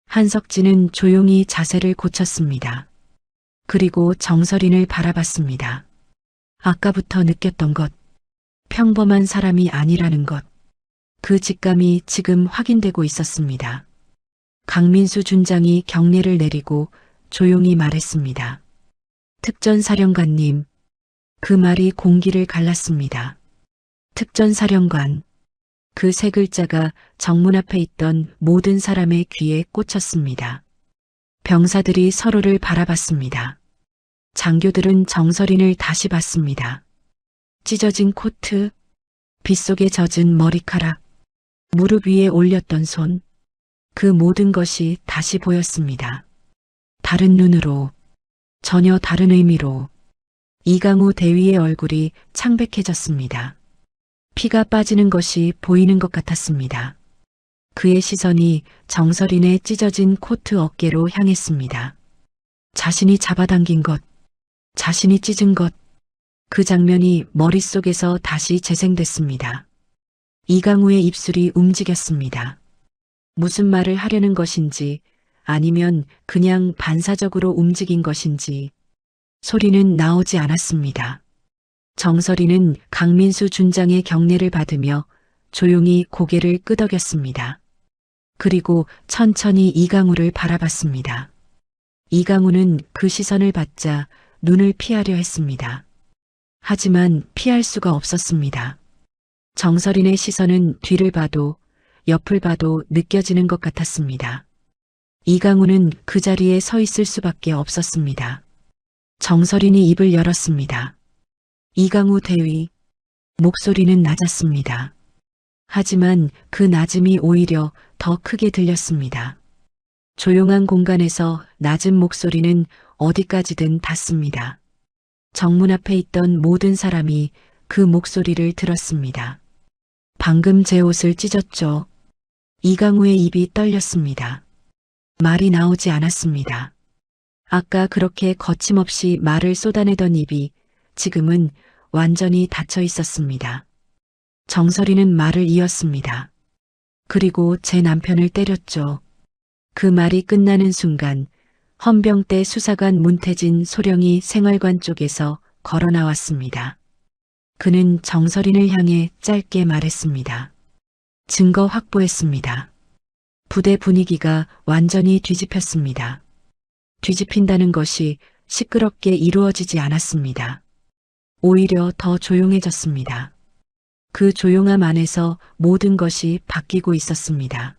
한석진은 조용히 자세를 고쳤습니다. 그리고 정설인을 바라봤습니다. 아까부터 느꼈던 것, 평범한 사람이 아니라는 것, 그 직감이 지금 확인되고 있었습니다. 강민수 준장이 경례를 내리고 조용히 말했습니다. 특전사령관님. 그 말이 공기를 갈랐습니다. 특전사령관. 그 세 글자가 정문 앞에 있던 모든 사람의 귀에 꽂혔습니다. 병사들이 서로를 바라봤습니다. 장교들은 정설인을 다시 봤습니다. 찢어진 코트, 빗속에 젖은 머리카락, 무릎 위에 올렸던 손, 그 모든 것이 다시 보였습니다. 다른 눈으로, 전혀 다른 의미로. 이강우 대위의 얼굴이 창백해졌습니다. 피가 빠지는 것이 보이는 것 같았습니다. 그의 시선이 정설인의 찢어진 코트 어깨로 향했습니다. 자신이 잡아당긴 것, 자신이 찢은 것, 그 장면이 머릿속에서 다시 재생됐습니다. 이강우의 입술이 움직였습니다. 무슨 말을 하려는 것인지 아니면 그냥 반사적으로 움직인 것인지 소리는 나오지 않았습니다. 정설이는 강민수 준장의 경례를 받으며 조용히 고개를 끄덕였습니다. 그리고 천천히 이강우를 바라봤습니다. 이강우는 그 시선을 받자 눈을 피하려 했습니다. 하지만 피할 수가 없었습니다. 정설인의 시선은 뒤를 봐도 옆을 봐도 느껴지는 것 같았습니다. 이강우는 그 자리에 서 있을 수밖에 없었습니다. 정설인이 입을 열었습니다. 이강우 대위. 목소리는 낮았습니다. 하지만 그 낮음이 오히려 더 크게 들렸습니다. 조용한 공간에서 낮은 목소리는 어디까지든 닿습니다. 정문 앞에 있던 모든 사람이 그 목소리를 들었습니다. 방금 제 옷을 찢었죠. 이강우의 입이 떨렸습니다. 말이 나오지 않았습니다. 아까 그렇게 거침없이 말을 쏟아내던 입이 지금은 완전히 닫혀 있었습니다. 정설이는 말을 이었습니다. 그리고 제 남편을 때렸죠. 그 말이 끝나는 순간 헌병대 수사관 문태진 소령이 생활관 쪽에서 걸어 나왔습니다. 그는 정설인을 향해 짧게 말했습니다. 증거 확보했습니다. 부대 분위기가 완전히 뒤집혔습니다. 뒤집힌다는 것이 시끄럽게 이루어지지 않았습니다. 오히려 더 조용해졌습니다. 그 조용함 안에서 모든 것이 바뀌고 있었습니다.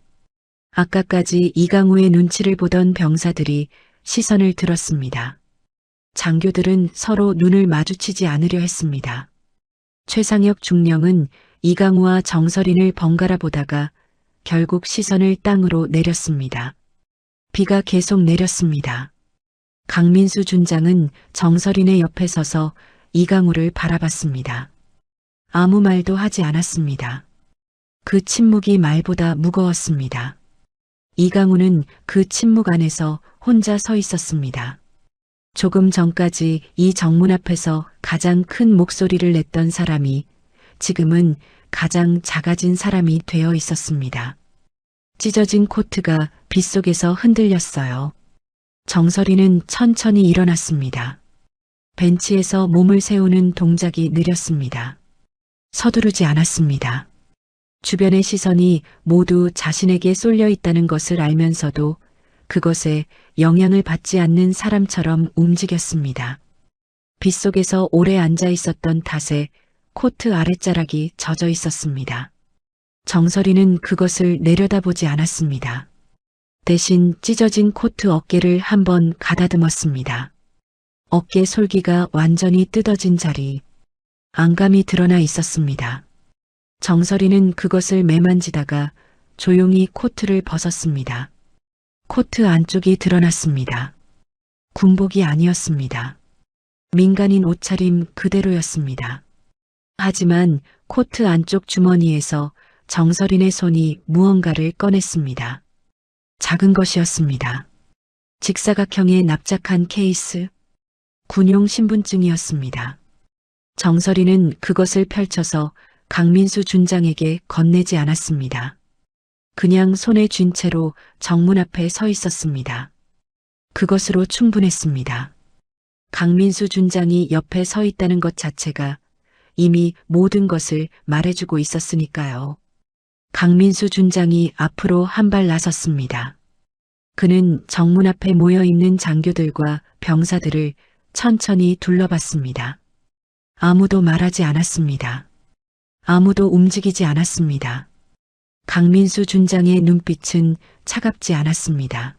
아까까지 이강우의 눈치를 보던 병사들이 시선을 들었습니다. 장교들은 서로 눈을 마주치지 않으려 했습니다. 최상혁 중령은 이강우와 정설인을 번갈아 보다가 결국 시선을 땅으로 내렸습니다. 비가 계속 내렸습니다. 강민수 준장은 정설인의 옆에 서서 이강우를 바라봤습니다. 아무 말도 하지 않았습니다. 그 침묵이 말보다 무거웠습니다. 이강우는 그 침묵 안에서 혼자 서 있었습니다. 조금 전까지 이 정문 앞에서 가장 큰 목소리를 냈던 사람이 지금은 가장 작아진 사람이 되어 있었습니다. 찢어진 코트가 빗속에서 흔들렸어요. 정설이는 천천히 일어났습니다. 벤치에서 몸을 세우는 동작이 느렸습니다. 서두르지 않았습니다. 주변의 시선이 모두 자신에게 쏠려 있다는 것을 알면서도 그것에 영향을 받지 않는 사람처럼 움직였습니다. 빗속에서 오래 앉아 있었던 탓에 코트 아랫자락이 젖어 있었습니다. 정설이는 그것을 내려다보지 않았습니다. 대신 찢어진 코트 어깨를 한번 가다듬었습니다. 어깨 솔기가 완전히 뜯어진 자리, 안감이 드러나 있었습니다. 정설이는 그것을 매만지다가 조용히 코트를 벗었습니다. 코트 안쪽이 드러났습니다. 군복이 아니었습니다. 민간인 옷차림 그대로였습니다. 하지만 코트 안쪽 주머니에서 정설인의 손이 무언가를 꺼냈습니다. 작은 것이었습니다. 직사각형의 납작한 케이스, 군용 신분증이었습니다. 정설이는 그것을 펼쳐서 강민수 준장에게 건네지 않았습니다. 그냥 손에 쥔 채로 정문 앞에 서 있었습니다. 그것으로 충분했습니다. 강민수 준장이 옆에 서 있다는 것 자체가 이미 모든 것을 말해주고 있었으니까요. 강민수 준장이 앞으로 한 발 나섰습니다. 그는 정문 앞에 모여있는 장교들과 병사들을 천천히 둘러봤습니다. 아무도 말하지 않았습니다. 아무도 움직이지 않았습니다. 강민수 준장의 눈빛은 차갑지 않았습니다.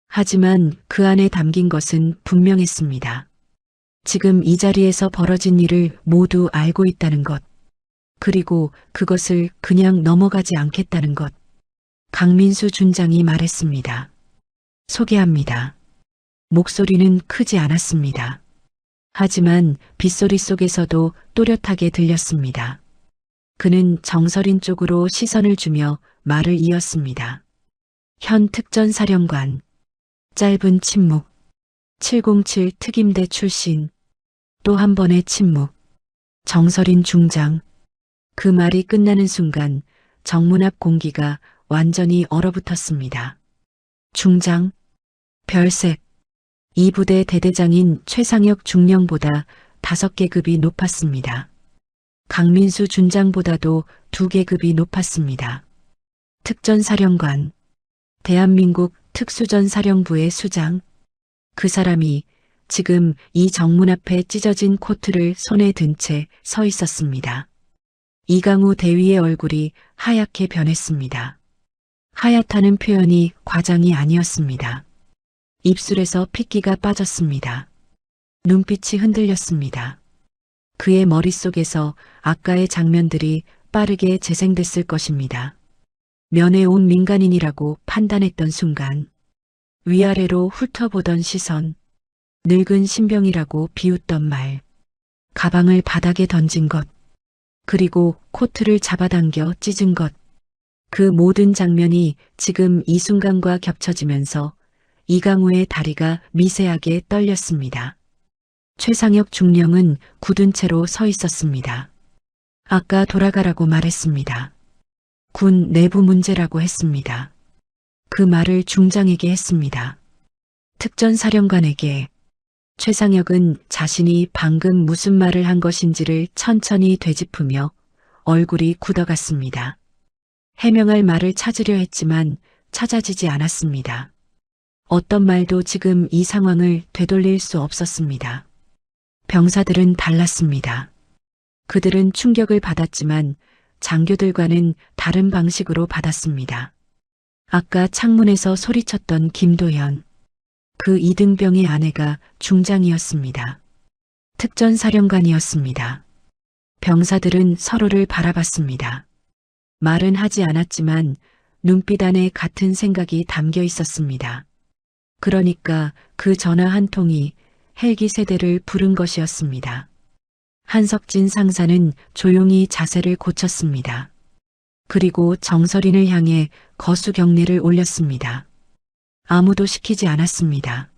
하지만 그 안에 담긴 것은 분명했습니다. 지금 이 자리에서 벌어진 일을 모두 알고 있다는 것, 그리고 그것을 그냥 넘어가지 않겠다는 것. 강민수 준장이 말했습니다. 소개합니다. 목소리는 크지 않았습니다. 하지만 빗소리 속에서도 또렷하게 들렸습니다. 그는 정설인 쪽으로 시선을 주며 말을 이었습니다. 현 특전사령관. 짧은 침묵. 707 특임대 출신. 또 한 번의 침묵. 정설인 중장. 그 말이 끝나는 순간 정문 앞 공기가 완전히 얼어붙었습니다. 중장. 별색. 이 부대 대대장인 최상혁 중령보다 5계급이 높았습니다. 강민수 준장보다도 2계급이 높았습니다. 특전사령관. 대한민국 특수전사령부의 수장. 그 사람이 지금 이 정문 앞에 찢어진 코트를 손에 든 채 서 있었습니다. 이강우 대위의 얼굴이 하얗게 변했습니다. 하얗다는 표현이 과장이 아니었습니다. 입술에서 핏기가 빠졌습니다. 눈빛이 흔들렸습니다. 그의 머릿속에서 아까의 장면들이 빠르게 재생됐을 것입니다. 면회 온 민간인이라고 판단했던 순간, 위아래로 훑어보던 시선, 늙은 신병이라고 비웃던 말, 가방을 바닥에 던진 것, 그리고 코트를 잡아당겨 찢은 것. 그 모든 장면이 지금 이 순간과 겹쳐지면서 이강우의 다리가 미세하게 떨렸습니다. 최상혁 중령은 굳은 채로 서 있었습니다. 아까 돌아가라고 말했습니다. 군 내부 문제라고 했습니다. 그 말을 중장에게 했습니다. 특전사령관에게. 최상혁은 자신이 방금 무슨 말을 한 것인지를 천천히 되짚으며 얼굴이 굳어갔습니다. 해명할 말을 찾으려 했지만 찾아지지 않았습니다. 어떤 말도 지금 이 상황을 되돌릴 수 없었습니다. 병사들은 달랐습니다. 그들은 충격을 받았지만 장교들과는 다른 방식으로 받았습니다. 아까 창문에서 소리쳤던 김도현. 그 이등병의 아내가 중장이었습니다. 특전사령관이었습니다. 병사들은 서로를 바라봤습니다. 말은 하지 않았지만 눈빛 안에 같은 생각이 담겨 있었습니다. 그러니까 그 전화 한 통이 헬기 세대를 부른 것이었습니다. 한석진 상사는 조용히 자세를 고쳤습니다. 그리고 정설인을 향해 거수 경례를 올렸습니다. 아무도 시키지 않았습니다.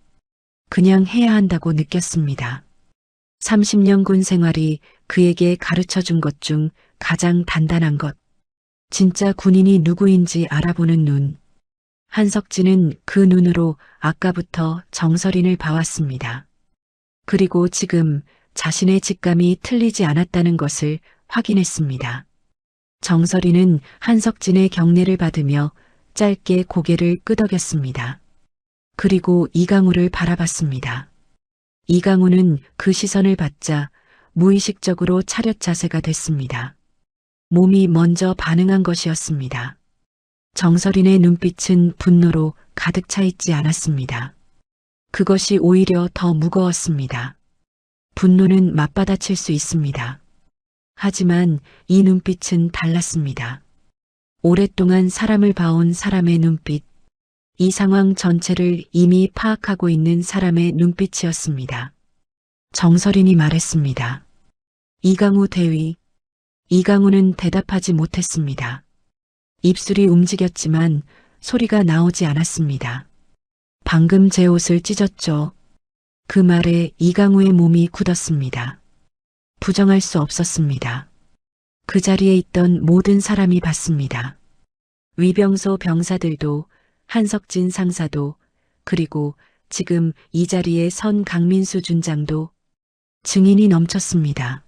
그냥 해야 한다고 느꼈습니다. 30년 군 생활이 그에게 가르쳐 준 것 중 가장 단단한 것. 진짜 군인이 누구인지 알아보는 눈. 한석진은 그 눈으로 아까부터 정설인을 봐왔습니다. 그리고 지금 자신의 직감이 틀리지 않았다는 것을 확인했습니다. 정설이는 한석진의 경례를 받으며 짧게 고개를 끄덕였습니다. 그리고 이강우를 바라봤습니다. 이강우는 그 시선을 받자 무의식적으로 차렷 자세가 됐습니다. 몸이 먼저 반응한 것이었습니다. 정설인의 눈빛은 분노로 가득 차 있지 않았습니다. 그것이 오히려 더 무거웠습니다. 분노는 맞받아칠 수 있습니다. 하지만 이 눈빛은 달랐습니다. 오랫동안 사람을 봐온 사람의 눈빛, 이 상황 전체를 이미 파악하고 있는 사람의 눈빛이었습니다. 정설인이 말했습니다. 이강우 대위. 이강우는 대답하지 못했습니다. 입술이 움직였지만 소리가 나오지 않았습니다. 방금 제 옷을 찢었죠. 그 말에 이강우의 몸이 굳었습니다. 부정할 수 없었습니다. 그 자리에 있던 모든 사람이 봤습니다. 위병소 병사들도, 한석진 상사도, 그리고 지금 이 자리에 선 강민수 준장도 증인이 넘쳤습니다.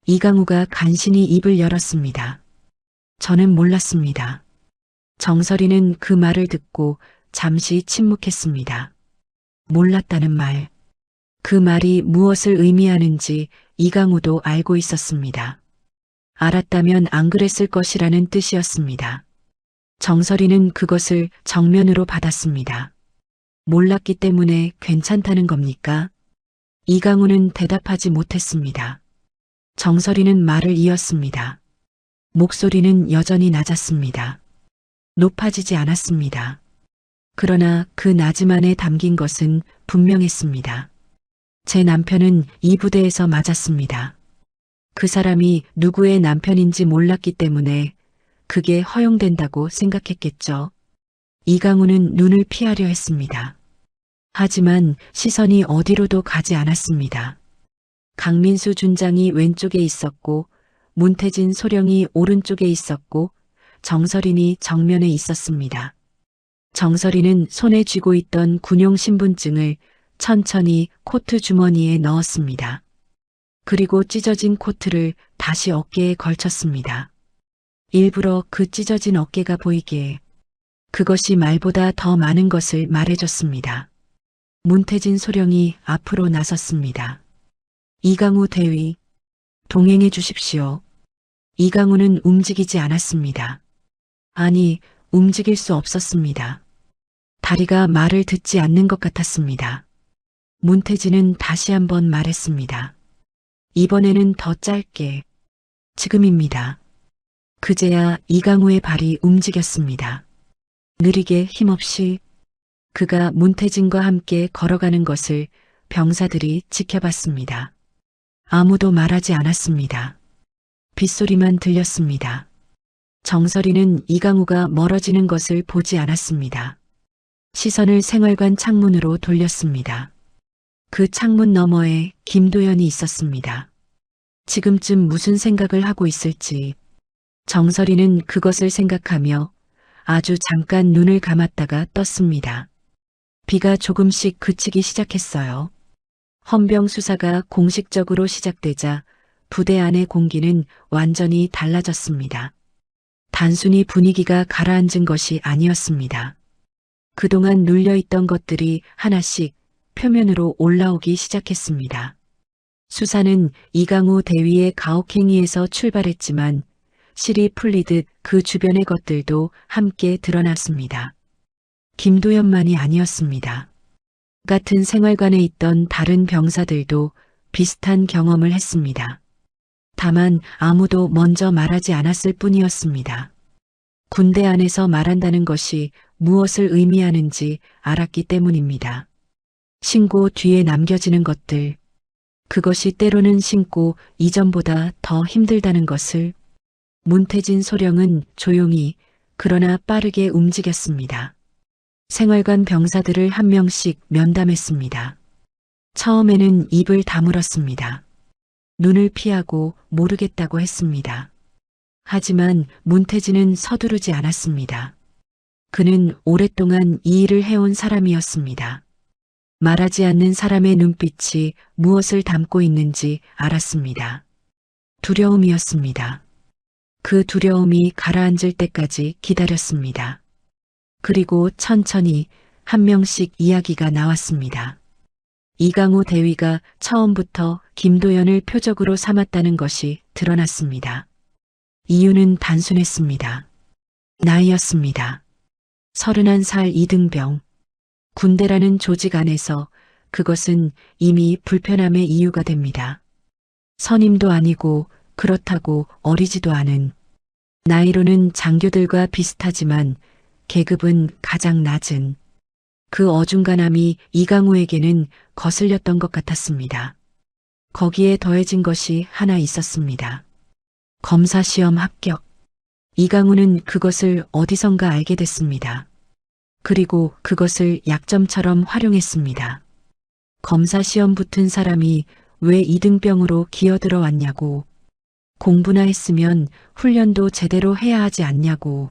이강우가 간신히 입을 열었습니다. 저는 몰랐습니다. 정설이는 그 말을 듣고 잠시 침묵했습니다. 몰랐다는 말. 그 말이 무엇을 의미하는지 이강우도 알고 있었습니다. 알았다면 안 그랬을 것이라는 뜻이었습니다. 정설이는 그것을 정면으로 받았습니다. 몰랐기 때문에 괜찮다는 겁니까? 이강우는 대답하지 못했습니다. 정설이는 말을 이었습니다. 목소리는 여전히 낮았습니다. 높아지지 않았습니다. 그러나 그 낮음 안에 담긴 것은 분명했습니다. 제 남편은 이 부대에서 맞았습니다. 그 사람이 누구의 남편인지 몰랐기 때문에 그게 허용된다고 생각했겠죠. 이강우는 눈을 피하려 했습니다. 하지만 시선이 어디로도 가지 않았습니다. 강민수 준장이 왼쪽에 있었고 문태진 소령이 오른쪽에 있었고 정설인이 정면에 있었습니다. 정설이는 손에 쥐고 있던 군용 신분증을 천천히 코트 주머니에 넣었습니다. 그리고 찢어진 코트를 다시 어깨에 걸쳤습니다. 일부러 그 찢어진 어깨가 보이게. 그것이 말보다 더 많은 것을 말해줬습니다. 문태진 소령이 앞으로 나섰습니다. 이강우 대위, 동행해 주십시오. 이강우는 움직이지 않았습니다. 아니, 움직일 수 없었습니다. 다리가 말을 듣지 않는 것 같았습니다. 문태진은 다시 한번 말했습니다. 이번에는 더 짧게. 지금입니다. 그제야 이강우의 발이 움직였습니다. 느리게 힘없이 그가 문태진과 함께 걸어가는 것을 병사들이 지켜봤습니다. 아무도 말하지 않았습니다. 빗소리만 들렸습니다. 정설이는 이강우가 멀어지는 것을 보지 않았습니다. 시선을 생활관 창문으로 돌렸습니다. 그 창문 너머에 김도연이 있었습니다. 지금쯤 무슨 생각을 하고 있을지. 정설이는 그것을 생각하며 아주 잠깐 눈을 감았다가 떴습니다. 비가 조금씩 그치기 시작했어요. 헌병 수사가 공식적으로 시작되자 부대 안의 공기는 완전히 달라졌습니다. 단순히 분위기가 가라앉은 것이 아니었습니다. 그동안 눌려있던 것들이 하나씩 표면으로 올라오기 시작했습니다. 수사는 이강우 대위의 가혹행위에서 출발했지만 실이 풀리듯 그 주변의 것들도 함께 드러났습니다. 김도연만이 아니었습니다. 같은 생활관에 있던 다른 병사들도 비슷한 경험을 했습니다. 다만 아무도 먼저 말하지 않았을 뿐이었습니다. 군대 안에서 말한다는 것이 무엇을 의미하는지 알았기 때문입니다. 신고 뒤에 남겨지는 것들, 그것이 때로는 신고 이전보다 더 힘들다는 것을 문태진 소령은 조용히 그러나 빠르게 움직였습니다. 생활관 병사들을 한 명씩 면담했습니다. 처음에는 입을 다물었습니다. 눈을 피하고 모르겠다고 했습니다. 하지만 문태진은 서두르지 않았습니다. 그는 오랫동안 이 일을 해온 사람이었습니다. 말하지 않는 사람의 눈빛이 무엇을 담고 있는지 알았습니다. 두려움이었습니다. 그 두려움이 가라앉을 때까지 기다렸습니다. 그리고 천천히 한 명씩 이야기가 나왔습니다. 이강우 대위가 처음부터 김도연을 표적으로 삼았다는 것이 드러났습니다. 이유는 단순했습니다. 나이였습니다. 31살 이등병. 군대라는 조직 안에서 그것은 이미 불편함의 이유가 됩니다. 선임도 아니고 그렇다고 어리지도 않은, 나이로는 장교들과 비슷하지만 계급은 가장 낮은, 그 어중간함이 이강우에게는 거슬렸던 것 같았습니다. 거기에 더해진 것이 하나 있었습니다. 검사시험 합격. 이강우는 그것을 어디선가 알게 됐습니다. 그리고 그것을 약점처럼 활용했습니다. 검사시험 붙은 사람이 왜 이등병으로 기어들어 왔냐고, 공부나 했으면 훈련도 제대로 해야 하지 않냐고,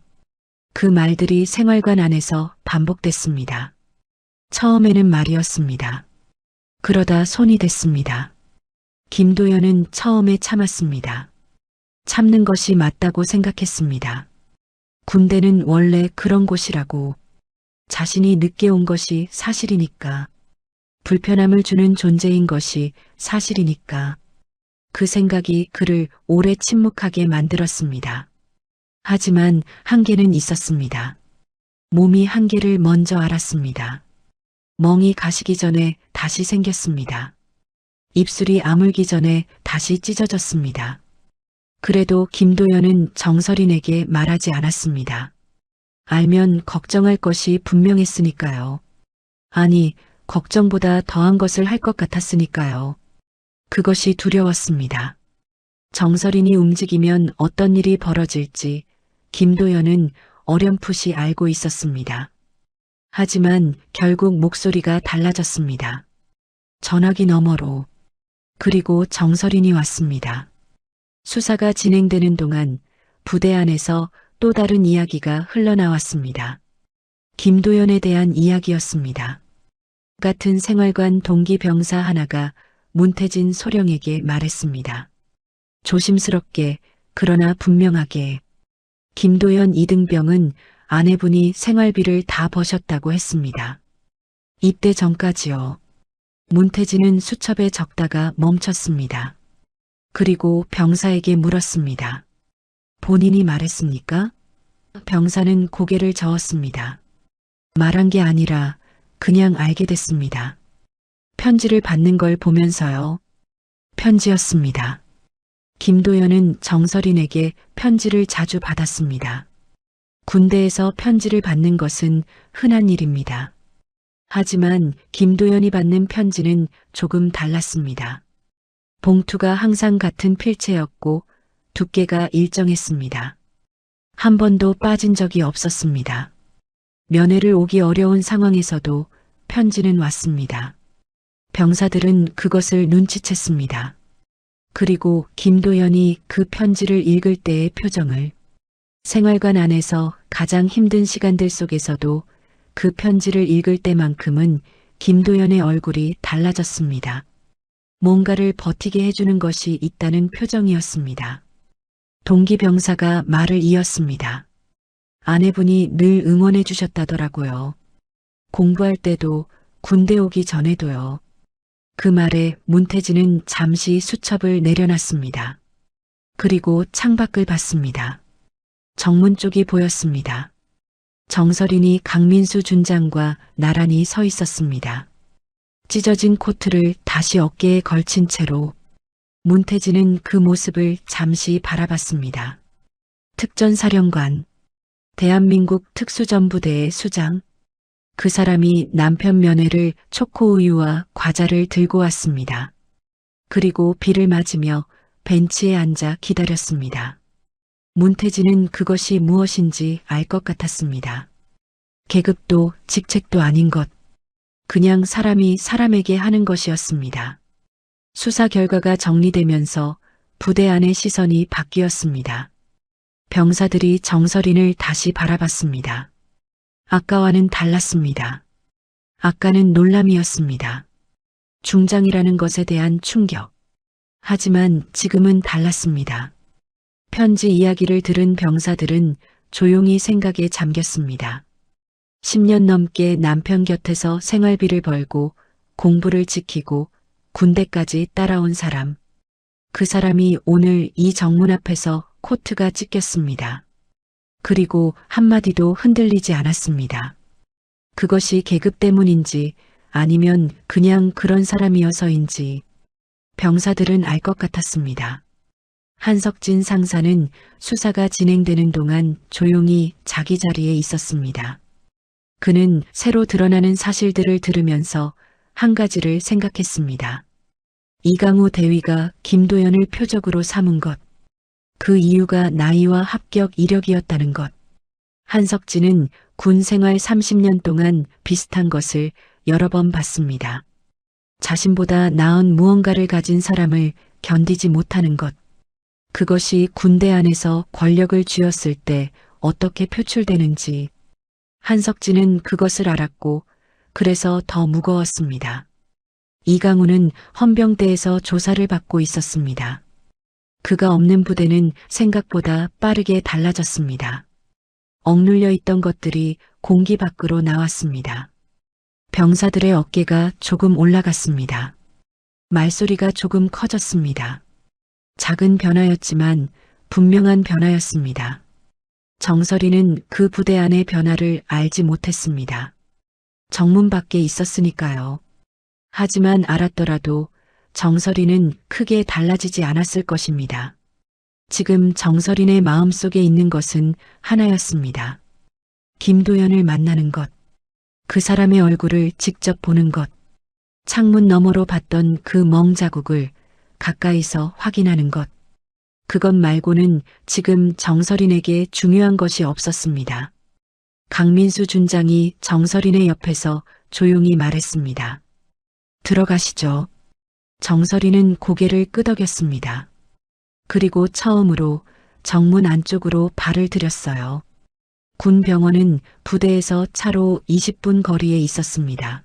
그 말들이 생활관 안에서 반복됐습니다. 처음에는 말이었습니다. 그러다 손이 됐습니다. 김도연은 처음에 참았습니다. 참는 것이 맞다고 생각했습니다. 군대는 원래 그런 곳이라고, 자신이 늦게 온 것이 사실이니까, 불편함을 주는 존재인 것이 사실이니까, 그 생각이 그를 오래 침묵하게 만들었습니다. 하지만 한계는 있었습니다. 몸이 한계를 먼저 알았습니다. 멍이 가시기 전에 다시 생겼습니다. 입술이 아물기 전에 다시 찢어졌습니다. 그래도 김도연은 정설인에게 말하지 않았습니다. 알면 걱정할 것이 분명했으니까요. 아니, 걱정보다 더한 것을 할 것 같았으니까요. 그것이 두려웠습니다. 정설인이 움직이면 어떤 일이 벌어질지 김도연은 어렴풋이 알고 있었습니다. 하지만 결국 목소리가 달라졌습니다. 전화기 너머로. 그리고 정설인이 왔습니다. 수사가 진행되는 동안 부대 안에서 또 다른 이야기가 흘러나왔습니다. 김도연에 대한 이야기였습니다. 같은 생활관 동기 병사 하나가 문태진 소령에게 말했습니다. 조심스럽게 그러나 분명하게, 김도연 이등병은 아내분이 생활비를 다 버셨다고 했습니다. 입대 전까지요. 문태진은 수첩에 적다가 멈췄습니다. 그리고 병사에게 물었습니다. 본인이 말했습니까? 병사는 고개를 저었습니다. 말한 게 아니라 그냥 알게 됐습니다. 편지를 받는 걸 보면서요. 편지였습니다. 김도연은 정설인에게 편지를 자주 받았습니다. 군대에서 편지를 받는 것은 흔한 일입니다. 하지만 김도연이 받는 편지는 조금 달랐습니다. 봉투가 항상 같은 필체였고 두께가 일정했습니다. 한 번도 빠진 적이 없었습니다. 면회를 오기 어려운 상황에서도 편지는 왔습니다. 병사들은 그것을 눈치챘습니다. 그리고 김도연이 그 편지를 읽을 때의 표정을, 생활관 안에서 가장 힘든 시간들 속에서도 그 편지를 읽을 때만큼은 김도연의 얼굴이 달라졌습니다. 뭔가를 버티게 해주는 것이 있다는 표정이었습니다. 동기 병사가 말을 이었습니다. 아내분이 늘 응원해 주셨다더라고요. 공부할 때도 군대 오기 전에도요. 그 말에 문태진은 잠시 수첩을 내려놨습니다. 그리고 창밖을 봤습니다. 정문 쪽이 보였습니다. 정설인이 강민수 준장과 나란히 서 있었습니다. 찢어진 코트를 다시 어깨에 걸친 채로 문태진은 그 모습을 잠시 바라봤습니다. 특전사령관, 대한민국 특수전부대의 수장, 그 사람이 남편 면회를 초코우유와 과자를 들고 왔습니다. 그리고 비를 맞으며 벤치에 앉아 기다렸습니다. 문태진은 그것이 무엇인지 알 것 같았습니다. 계급도 직책도 아닌 것, 그냥 사람이 사람에게 하는 것이었습니다. 수사 결과가 정리되면서 부대 안의 시선이 바뀌었습니다. 병사들이 정설인을 다시 바라봤습니다. 아까와는 달랐습니다. 아까는 놀람이었습니다. 중장이라는 것에 대한 충격. 하지만 지금은 달랐습니다. 편지 이야기를 들은 병사들은 조용히 생각에 잠겼습니다. 10년 넘게 남편 곁에서 생활비를 벌고 공부를 지키고 군대까지 따라온 사람. 그 사람이 오늘 이 정문 앞에서 코트가 찢겼습니다. 그리고 한마디도 흔들리지 않았습니다. 그것이 계급 때문인지 아니면 그냥 그런 사람이어서인지 병사들은 알 것 같았습니다. 한석진 상사는 수사가 진행되는 동안 조용히 자기 자리에 있었습니다. 그는 새로 드러나는 사실들을 들으면서 한 가지를 생각했습니다. 이강우 대위가 김도연을 표적으로 삼은 것. 그 이유가 나이와 합격 이력이었다는 것. 한석진은 군 생활 30년 동안 비슷한 것을 여러 번 봤습니다. 자신보다 나은 무언가를 가진 사람을 견디지 못하는 것. 그것이 군대 안에서 권력을 쥐었을 때 어떻게 표출되는지 한석진은 그것을 알았고 그래서 더 무거웠습니다. 이강우는 헌병대에서 조사를 받고 있었습니다. 그가 없는 부대는 생각보다 빠르게 달라졌습니다. 억눌려 있던 것들이 공기 밖으로 나왔습니다. 병사들의 어깨가 조금 올라갔습니다. 말소리가 조금 커졌습니다. 작은 변화였지만 분명한 변화였습니다. 정설이는 그 부대 안의 변화를 알지 못했습니다. 정문 밖에 있었으니까요. 하지만 알았더라도 정설이는 크게 달라지지 않았을 것입니다. 지금 정설인의 마음속에 있는 것은 하나였습니다. 김도연을 만나는 것, 그 사람의 얼굴을 직접 보는 것, 창문 너머로 봤던 그 멍 자국을 가까이서 확인하는 것. 그것 말고는 지금 정설인에게 중요한 것이 없었습니다. 강민수 준장이 정설인의 옆에서 조용히 말했습니다. 들어가시죠. 정설이는 고개를 끄덕였습니다. 그리고 처음으로 정문 안쪽으로 발을 들였어요. 군 병원은 부대에서 차로 20분 거리에 있었습니다.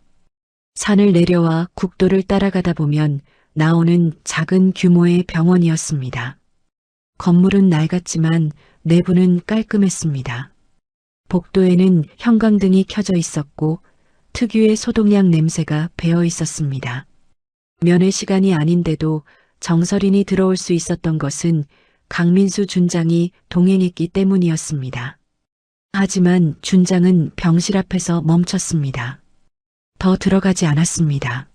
산을 내려와 국도를 따라가다 보면 나오는 작은 규모의 병원이었습니다. 건물은 낡았지만 내부는 깔끔했습니다. 복도에는 형광등이 켜져 있었고 특유의 소독약 냄새가 배어 있었습니다. 면회 시간이 아닌데도 정설인이 들어올 수 있었던 것은 강민수 준장이 동행했기 때문이었습니다. 하지만 준장은 병실 앞에서 멈췄습니다. 더 들어가지 않았습니다.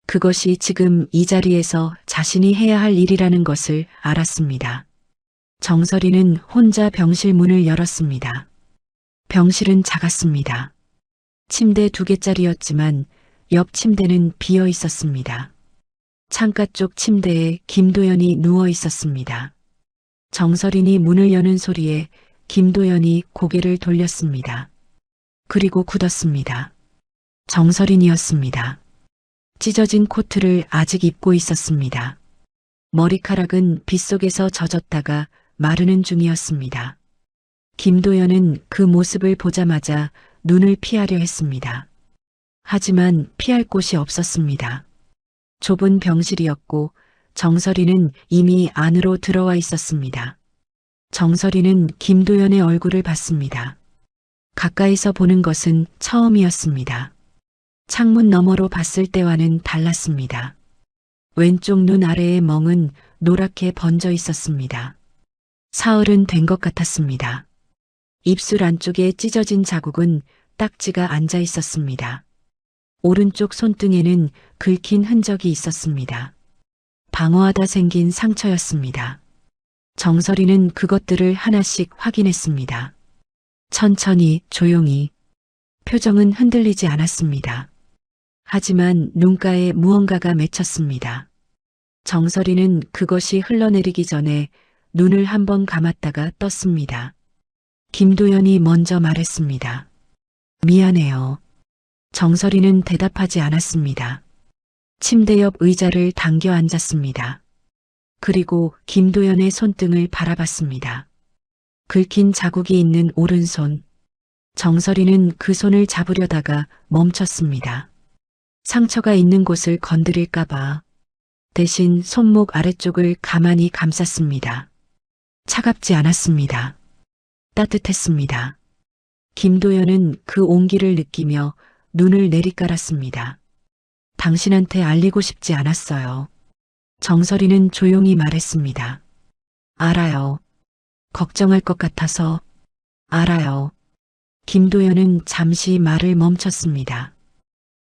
그것이 지금 이 자리에서 자신이 해야 할 일이라는 것을 알았습니다. 정설이는 혼자 병실 문을 열었습니다. 병실은 작았습니다. 침대 2개짜리였지만 옆 침대는 비어 있었습니다. 창가 쪽 침대에 김도연이 누워 있었습니다. 정설인이 문을 여는 소리에 김도연이 고개를 돌렸습니다. 그리고 굳었습니다. 정설인이었습니다. 찢어진 코트를 아직 입고 있었습니다. 머리카락은 빗속에서 젖었다가 마르는 중이었습니다. 김도연은 그 모습을 보자마자 눈을 피하려 했습니다. 하지만 피할 곳이 없었습니다. 좁은 병실이었고 정설이는 이미 안으로 들어와 있었습니다. 정설이는 김도연의 얼굴을 봤습니다. 가까이서 보는 것은 처음이었습니다. 창문 너머로 봤을 때와는 달랐습니다. 왼쪽 눈 아래의 멍은 노랗게 번져 있었습니다. 사흘은 된 것 같았습니다. 입술 안쪽에 찢어진 자국은 딱지가 앉아 있었습니다. 오른쪽 손등에는 긁힌 흔적이 있었습니다. 방어하다 생긴 상처였습니다. 정설이는 그것들을 하나씩 확인했습니다. 천천히, 조용히. 표정은 흔들리지 않았습니다. 하지만 눈가에 무언가가 맺혔습니다. 정설이는 그것이 흘러내리기 전에 눈을 한번 감았다가 떴습니다. 김도연이 먼저 말했습니다. 미안해요. 정설이는 대답하지 않았습니다. 침대 옆 의자를 당겨 앉았습니다. 그리고 김도연의 손등을 바라봤습니다. 긁힌 자국이 있는 오른손. 정설이는 그 손을 잡으려다가 멈췄습니다. 상처가 있는 곳을 건드릴까봐. 대신 손목 아래쪽을 가만히 감쌌습니다. 차갑지 않았습니다. 따뜻했습니다. 김도연은 그 온기를 느끼며 눈을 내리깔았습니다. 당신한테 알리고 싶지 않았어요. 정설이는 조용히 말했습니다. 알아요. 걱정할 것 같아서. 알아요. 김도연은 잠시 말을 멈췄습니다.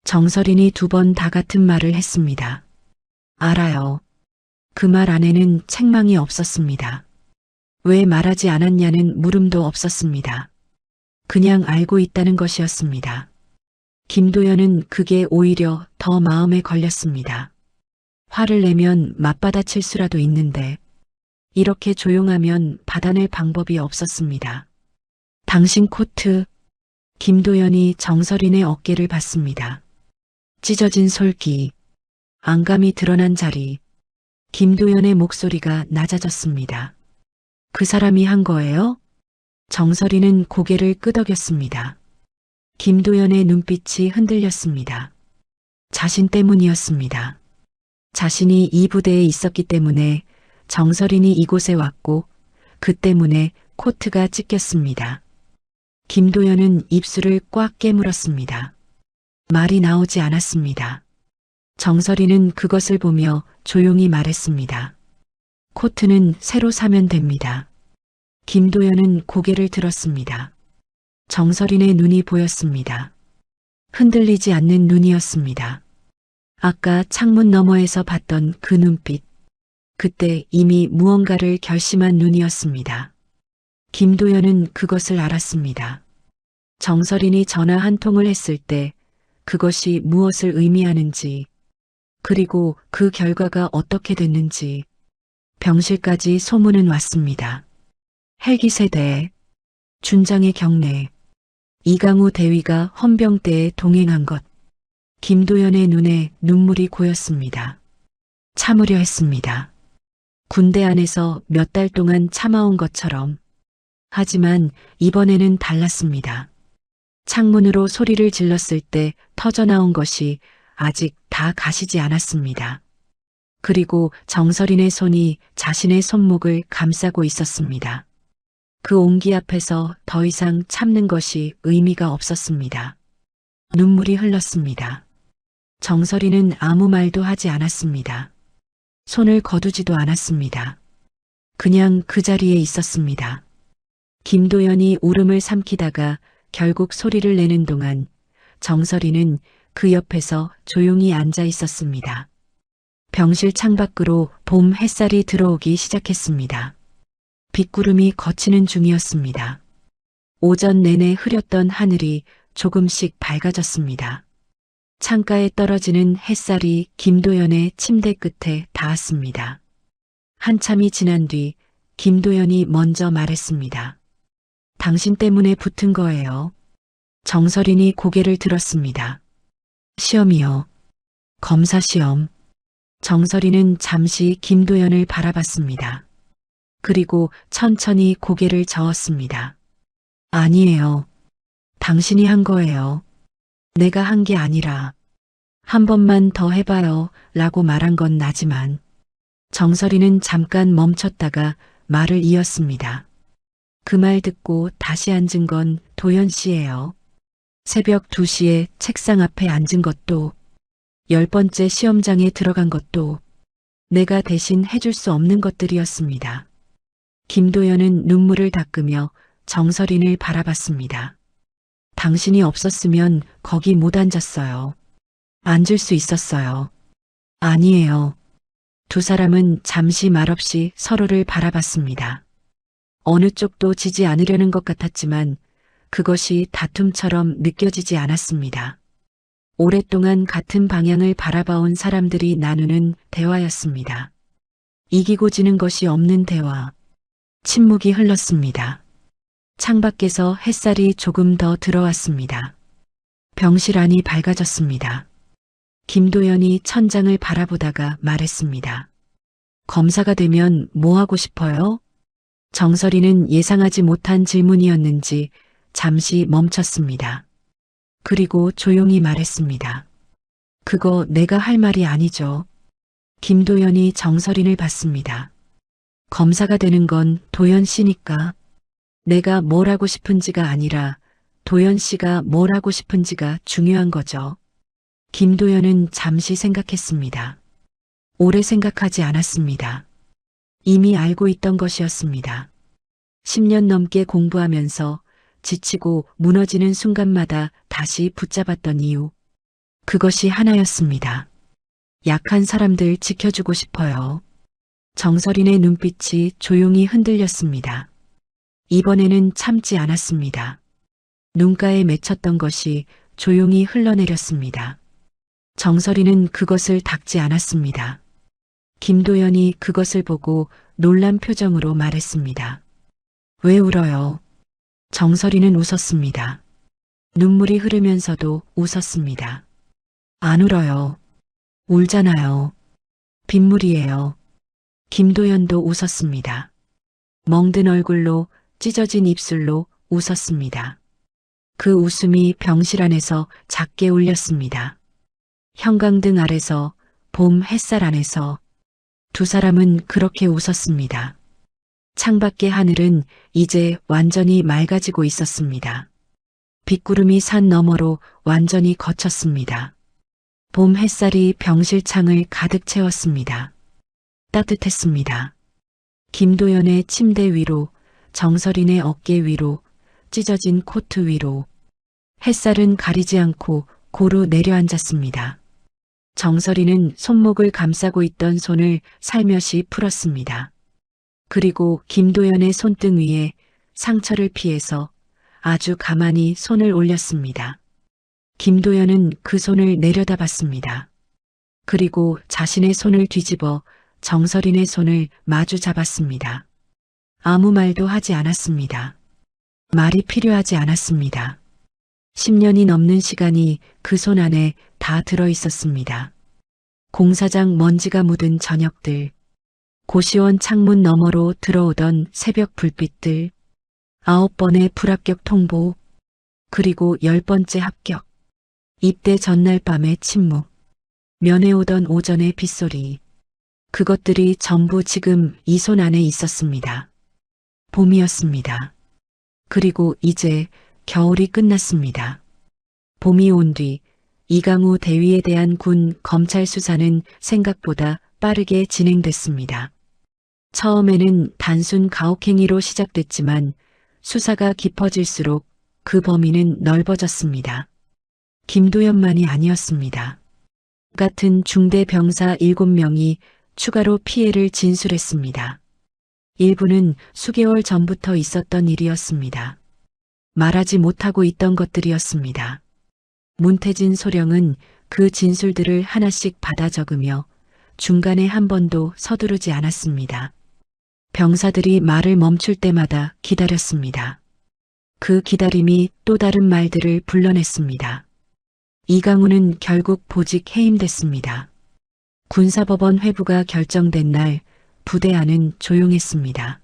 정설인이 2번 다 같은 말을 했습니다. 알아요. 그 말 안에는 책망이 없었습니다. 왜 말하지 않았냐는 물음도 없었습니다. 그냥 알고 있다는 것이었습니다. 김도연은 그게 오히려 더 마음에 걸렸습니다. 화를 내면 맞받아칠 수라도 있는데 이렇게 조용하면 받아낼 방법이 없었습니다. 당신 코트. 김도연이 정설인의 어깨를 봤습니다. 찢어진 솔기, 안감이 드러난 자리. 김도연의 목소리가 낮아졌습니다. 그 사람이 한 거예요? 정설이는 고개를 끄덕였습니다. 김도연의 눈빛이 흔들렸습니다. 자신 때문이었습니다. 자신이 이 부대에 있었기 때문에 정설인이 이곳에 왔고 그 때문에 코트가 찢겼습니다. 김도연은 입술을 꽉 깨물었습니다. 말이 나오지 않았습니다. 정설이는 그것을 보며 조용히 말했습니다. 코트는 새로 사면 됩니다. 김도연은 고개를 들었습니다. 정설인의 눈이 보였습니다. 흔들리지 않는 눈이었습니다. 아까 창문 너머에서 봤던 그 눈빛. 그때 이미 무언가를 결심한 눈이었습니다. 김도연은 그것을 알았습니다. 정설인이 전화 한 통을 했을 때 그것이 무엇을 의미하는지, 그리고 그 결과가 어떻게 됐는지, 병실까지 소문은 왔습니다. 헬기 세대, 준장의 경례, 이강우 대위가 헌병대에 동행한 것. 김도연의 눈에 눈물이 고였습니다. 참으려 했습니다. 군대 안에서 몇 달 동안 참아온 것처럼. 하지만 이번에는 달랐습니다. 창문으로 소리를 질렀을 때 터져나온 것이 아직 다 가시지 않았습니다. 그리고 정설인의 손이 자신의 손목을 감싸고 있었습니다. 그 온기 앞에서 더 이상 참는 것이 의미가 없었습니다. 눈물이 흘렀습니다. 정설이는 아무 말도 하지 않았습니다. 손을 거두지도 않았습니다. 그냥 그 자리에 있었습니다. 김도연이 울음을 삼키다가 결국 소리를 내는 동안 정설이는 그 옆에서 조용히 앉아 있었습니다. 병실 창밖으로 봄 햇살이 들어오기 시작했습니다. 빗구름이 걷히는 중이었습니다. 오전 내내 흐렸던 하늘이 조금씩 밝아졌습니다. 창가에 떨어지는 햇살이 김도연의 침대 끝에 닿았습니다. 한참이 지난 뒤 김도연이 먼저 말했습니다. 당신 때문에 붙은 거예요. 정설인이 고개를 들었습니다. 시험이요. 검사 시험. 정설이는 잠시 김도연을 바라봤습니다. 그리고 천천히 고개를 저었습니다. 아니에요. 당신이 한 거예요. 내가 한 게 아니라. 한 번만 더 해봐요 라고 말한 건 나지만. 정설이는 잠깐 멈췄다가 말을 이었습니다. 그 말 듣고 다시 앉은 건 도연 씨예요. 새벽 2시에 책상 앞에 앉은 것도, 10번째 시험장에 들어간 것도 내가 대신 해줄 수 없는 것들이었습니다. 김도연은 눈물을 닦으며 정설인을 바라봤습니다. 당신이 없었으면 거기 못 앉았어요. 앉을 수 있었어요. 아니에요. 두 사람은 잠시 말없이 서로를 바라봤습니다. 어느 쪽도 지지 않으려는 것 같았지만 그것이 다툼처럼 느껴지지 않았습니다. 오랫동안 같은 방향을 바라봐온 사람들이 나누는 대화였습니다. 이기고 지는 것이 없는 대화. 침묵이 흘렀습니다. 창밖에서 햇살이 조금 더 들어왔습니다. 병실 안이 밝아졌습니다. 김도연이 천장을 바라보다가 말했습니다. 검사가 되면 뭐 하고 싶어요? 정설이는 예상하지 못한 질문이었는지 잠시 멈췄습니다. 그리고 조용히 말했습니다. 그거 내가 할 말이 아니죠. 김도연이 정설인을 봤습니다. 검사가 되는 건 도연 씨니까. 내가 뭘 하고 싶은지가 아니라 도연 씨가 뭘 하고 싶은지가 중요한 거죠. 김도연은 잠시 생각했습니다. 오래 생각하지 않았습니다. 이미 알고 있던 것이었습니다. 10년 넘게 공부하면서 지치고 무너지는 순간마다 다시 붙잡았던 이유. 그것이 하나였습니다. 약한 사람들 지켜주고 싶어요. 정설인의 눈빛이 조용히 흔들렸습니다. 이번에는 참지 않았습니다. 눈가에 맺혔던 것이 조용히 흘러내렸습니다. 정설이는 그것을 닦지 않았습니다. 김도연이 그것을 보고 놀란 표정으로 말했습니다. 왜 울어요? 정설이는 웃었습니다. 눈물이 흐르면서도 웃었습니다. 안 울어요. 울잖아요. 빗물이에요. 김도연도 웃었습니다. 멍든 얼굴로 찢어진 입술로 웃었습니다. 그 웃음이 병실 안에서 작게 울렸습니다. 형광등 아래서, 봄 햇살 안에서 두 사람은 그렇게 웃었습니다. 창밖의 하늘은 이제 완전히 맑아지고 있었습니다. 빗구름이 산 너머로 완전히 걷혔습니다. 봄 햇살이 병실 창을 가득 채웠습니다. 따뜻했습니다. 김도연의 침대 위로, 정설인의 어깨 위로, 찢어진 코트 위로 햇살은 가리지 않고 고루 내려앉았습니다. 정설이는 손목을 감싸고 있던 손을 살며시 풀었습니다. 그리고 김도연의 손등 위에 상처를 피해서 아주 가만히 손을 올렸습니다. 김도연은 그 손을 내려다봤습니다. 그리고 자신의 손을 뒤집어 정설인의 손을 마주 잡았습니다. 아무 말도 하지 않았습니다. 말이 필요하지 않았습니다. 10년이 넘는 시간이 그 손 안에 다 들어 있었습니다. 공사장 먼지가 묻은 저녁들, 고시원 창문 너머로 들어오던 새벽 불빛들, 9번의 불합격 통보, 그리고 10번째 합격, 입대 전날 밤의 침묵, 면회 오던 오전의 빗소리, 그것들이 전부 지금 이 손 안에 있었습니다. 봄이었습니다. 그리고 이제 겨울이 끝났습니다. 봄이 온 뒤 이강우 대위에 대한 군 검찰 수사는 생각보다 빠르게 진행됐습니다. 처음에는 단순 가혹행위로 시작됐지만 수사가 깊어질수록 그 범위는 넓어졌습니다. 김도연만이 아니었습니다. 같은 중대 병사 7명이 추가로 피해를 진술했습니다. 일부는 수개월 전부터 있었던 일이었습니다. 말하지 못하고 있던 것들이었습니다. 문태진 소령은 그 진술들을 하나씩 받아 적으며 중간에 한 번도 서두르지 않았습니다. 병사들이 말을 멈출 때마다 기다렸습니다. 그 기다림이 또 다른 말들을 불러냈습니다. 이강우는 결국 보직 해임됐습니다. 군사법원 회부가 결정된 날 부대 안은 조용했습니다.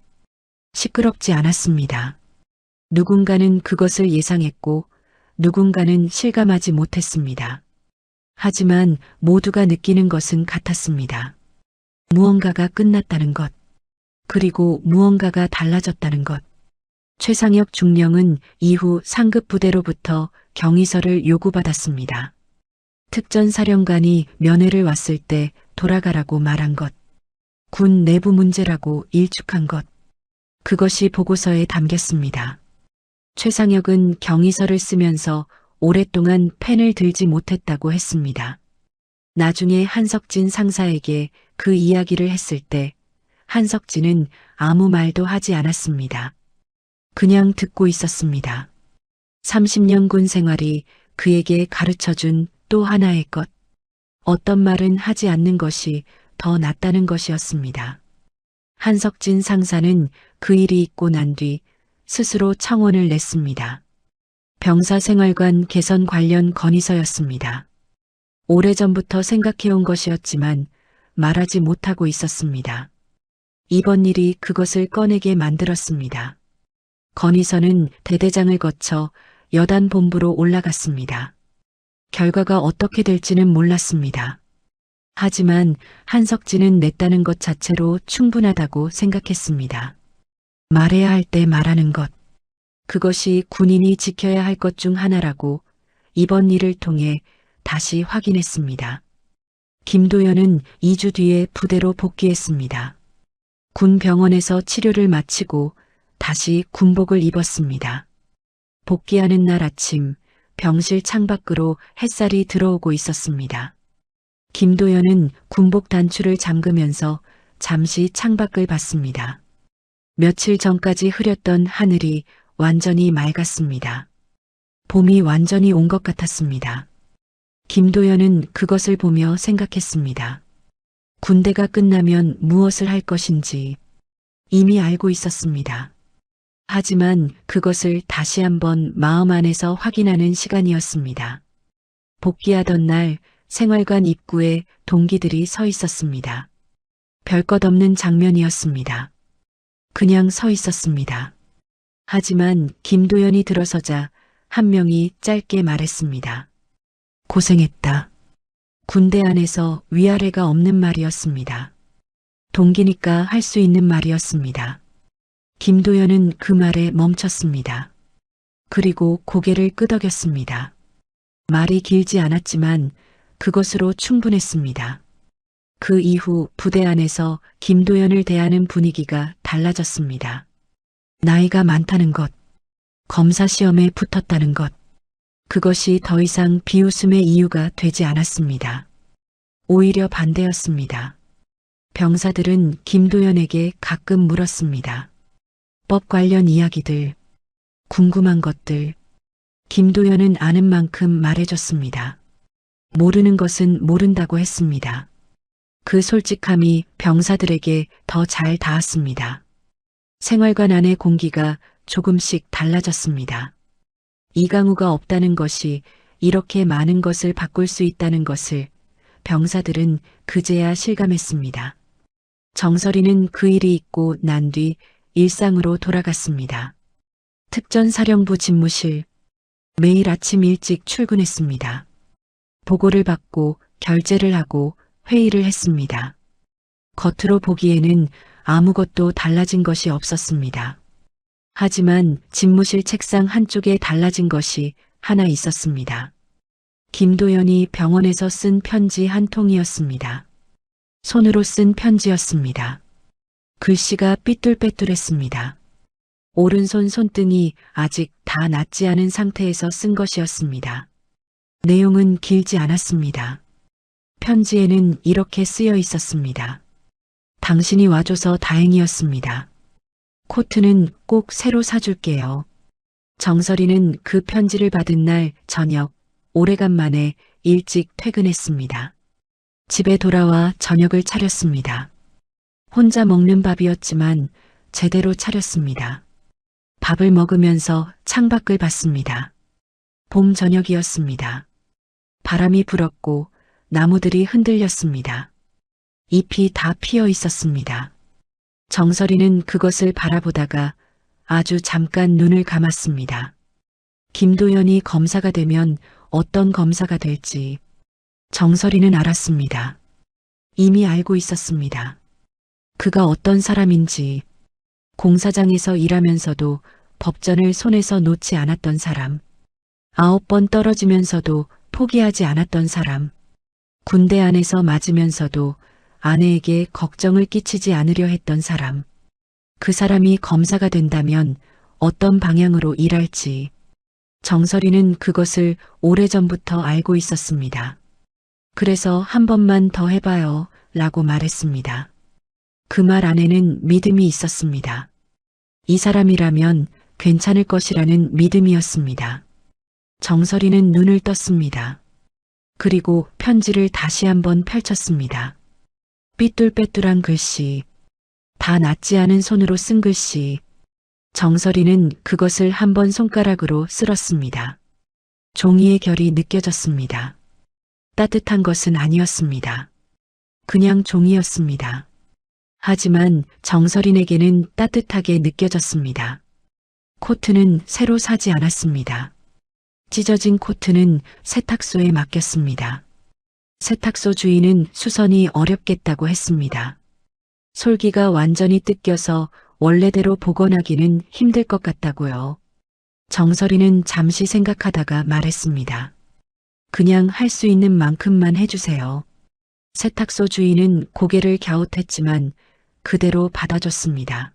시끄럽지 않았습니다. 누군가는 그것을 예상했고 누군가는 실감하지 못했습니다. 하지만 모두가 느끼는 것은 같았습니다. 무언가가 끝났다는 것, 그리고 무언가가 달라졌다는 것. 최상혁 중령은 이후 상급 부대로부터 경위서를 요구받았습니다. 특전사령관이 면회를 왔을 때 돌아가라고 말한 것, 군 내부 문제라고 일축한 것, 그것이 보고서에 담겼습니다. 최상혁은 경위서를 쓰면서 오랫동안 펜을 들지 못했다고 했습니다. 나중에 한석진 상사에게 그 이야기를 했을 때 한석진은 아무 말도 하지 않았습니다. 그냥 듣고 있었습니다. 30년 군 생활이 그에게 가르쳐준 또 하나의 것, 어떤 말은 하지 않는 것이 더 낫다는 것이었습니다. 한석진 상사는 그 일이 있고 난 뒤 스스로 청원을 냈습니다. 병사생활관 개선 관련 건의서였습니다. 오래전부터 생각해온 것이었지만 말하지 못하고 있었습니다. 이번 일이 그것을 꺼내게 만들었습니다. 건의서는 대대장을 거쳐 여단 본부로 올라갔습니다. 결과가 어떻게 될지는 몰랐습니다. 하지만 한석진은 냈다는 것 자체로 충분하다고 생각했습니다. 말해야 할 때 말하는 것, 그것이 군인이 지켜야 할 것 중 하나라고 이번 일을 통해 다시 확인했습니다. 김도연은 2주 뒤에 부대로 복귀했습니다. 군 병원에서 치료를 마치고 다시 군복을 입었습니다. 복귀하는 날 아침 병실 창밖으로 햇살이 들어오고 있었습니다. 김도연은 군복 단추를 잠그면서 잠시 창밖을 봤습니다. 며칠 전까지 흐렸던 하늘이 완전히 맑았습니다. 봄이 완전히 온 것 같았습니다. 김도연은 그것을 보며 생각했습니다. 군대가 끝나면 무엇을 할 것인지 이미 알고 있었습니다. 하지만 그것을 다시 한번 마음 안에서 확인하는 시간이었습니다. 복귀하던 날 생활관 입구에 동기들이 서 있었습니다. 별것 없는 장면이었습니다. 그냥 서 있었습니다. 하지만 김도연이 들어서자 한 명이 짧게 말했습니다. 고생했다. 군대 안에서 위아래가 없는 말이었습니다. 동기니까 할 수 있는 말이었습니다. 김도연은 그 말에 멈췄습니다. 그리고 고개를 끄덕였습니다. 말이 길지 않았지만 그것으로 충분했습니다. 그 이후 부대 안에서 김도연을 대하는 분위기가 달라졌습니다. 나이가 많다는 것, 검사 시험에 붙었다는 것, 그것이 더 이상 비웃음의 이유가 되지 않았습니다. 오히려 반대였습니다. 병사들은 김도연에게 가끔 물었습니다. 법 관련 이야기들, 궁금한 것들, 김도연은 아는 만큼 말해줬습니다. 모르는 것은 모른다고 했습니다. 그 솔직함이 병사들에게 더 잘 닿았습니다. 생활관 안의 공기가 조금씩 달라졌습니다. 이강우가 없다는 것이 이렇게 많은 것을 바꿀 수 있다는 것을 병사들은 그제야 실감했습니다. 정설이는 그 일이 있고 난 뒤 일상으로 돌아갔습니다. 특전사령부 집무실, 매일 아침 일찍 출근했습니다. 보고를 받고 결제를 하고 회의를 했습니다. 겉으로 보기에는 아무것도 달라진 것이 없었습니다. 하지만 집무실 책상 한쪽에 달라진 것이 하나 있었습니다. 김도연이 병원에서 쓴 편지 한 통이었습니다. 손으로 쓴 편지였습니다. 글씨가 삐뚤빼뚤했습니다. 오른손 손등이 아직 다 낫지 않은 상태에서 쓴 것이었습니다. 내용은 길지 않았습니다. 편지에는 이렇게 쓰여 있었습니다. 당신이 와줘서 다행이었습니다. 코트는 꼭 새로 사줄게요. 정설이는 그 편지를 받은 날 저녁 오래간만에 일찍 퇴근했습니다. 집에 돌아와 저녁을 차렸습니다. 혼자 먹는 밥이었지만 제대로 차렸습니다. 밥을 먹으면서 창밖을 봤습니다. 봄 저녁이었습니다. 바람이 불었고 나무들이 흔들렸습니다. 잎이 다 피어 있었습니다. 정설이는 그것을 바라보다가 아주 잠깐 눈을 감았습니다. 김도연이 검사가 되면 어떤 검사가 될지 정설이는 알았습니다. 이미 알고 있었습니다. 그가 어떤 사람인지, 공사장에서 일하면서도 법전을 손에서 놓지 않았던 사람. 9번 떨어지면서도 포기하지 않았던 사람. 군대 안에서 맞으면서도 아내에게 걱정을 끼치지 않으려 했던 사람. 그 사람이 검사가 된다면 어떤 방향으로 일할지 정설이는 그것을 오래전부터 알고 있었습니다. 그래서 한 번만 더 해봐요 라고 말했습니다. 그 말 안에는 믿음이 있었습니다. 이 사람이라면 괜찮을 것이라는 믿음이었습니다. 정설이는 눈을 떴습니다. 그리고 편지를 다시 한번 펼쳤습니다. 삐뚤빼뚤한 글씨, 다 낫지 않은 손으로 쓴 글씨. 정설이는 그것을 한번 손가락으로 쓸었습니다. 종이의 결이 느껴졌습니다. 따뜻한 것은 아니었습니다. 그냥 종이였습니다. 하지만 정설인에게는 따뜻하게 느껴졌습니다. 코트는 새로 사지 않았습니다. 찢어진 코트는 세탁소에 맡겼습니다. 세탁소 주인은 수선이 어렵겠다고 했습니다. 솔기가 완전히 뜯겨서 원래대로 복원하기는 힘들 것 같다고요. 정설이는 잠시 생각하다가 말했습니다. 그냥 할 수 있는 만큼만 해주세요. 세탁소 주인은 고개를 갸웃했지만 그대로 받아줬습니다.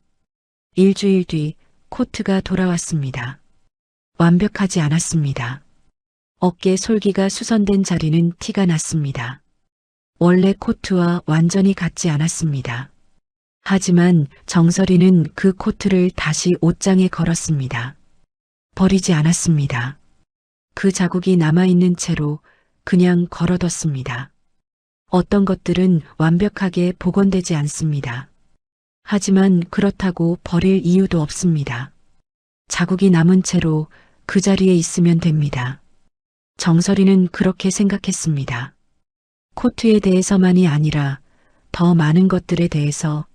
일주일 뒤 코트가 돌아왔습니다. 완벽하지 않았습니다. 어깨 솔기가 수선된 자리는 티가 났습니다. 원래 코트와 완전히 같지 않았습니다. 하지만 정설이는 그 코트를 다시 옷장에 걸었습니다. 버리지 않았습니다. 그 자국이 남아있는 채로 그냥 걸어뒀습니다. 어떤 것들은 완벽하게 복원되지 않습니다. 하지만 그렇다고 버릴 이유도 없습니다. 자국이 남은 채로 그 자리에 있으면 됩니다. 정설이는 그렇게 생각했습니다. 코트에 대해서만이 아니라 더 많은 것들에 대해서.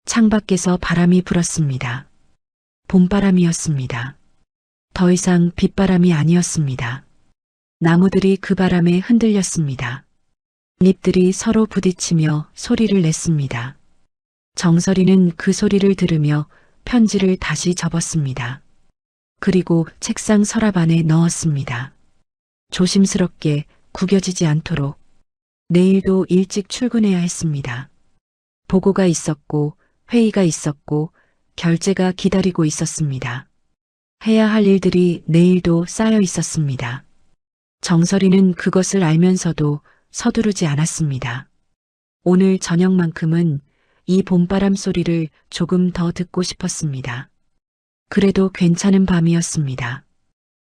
창밖에서 바람이 불었습니다. 봄바람이었습니다. 더 이상 빗바람이 아니었습니다. 나무들이 그 바람에 흔들렸습니다. 잎들이 서로 부딪히며 소리를 냈습니다. 정설이는 그 소리를 들으며 편지를 다시 접었습니다. 그리고 책상 서랍 안에 넣었습니다. 조심스럽게 구겨지지 않도록. 내일도 일찍 출근해야 했습니다. 보고가 있었고 회의가 있었고 결제가 기다리고 있었습니다. 해야 할 일들이 내일도 쌓여 있었습니다. 정설이는 그것을 알면서도 서두르지 않았습니다. 오늘 저녁만큼은 이 봄바람 소리를 조금 더 듣고 싶었습니다. 그래도 괜찮은 밤이었습니다.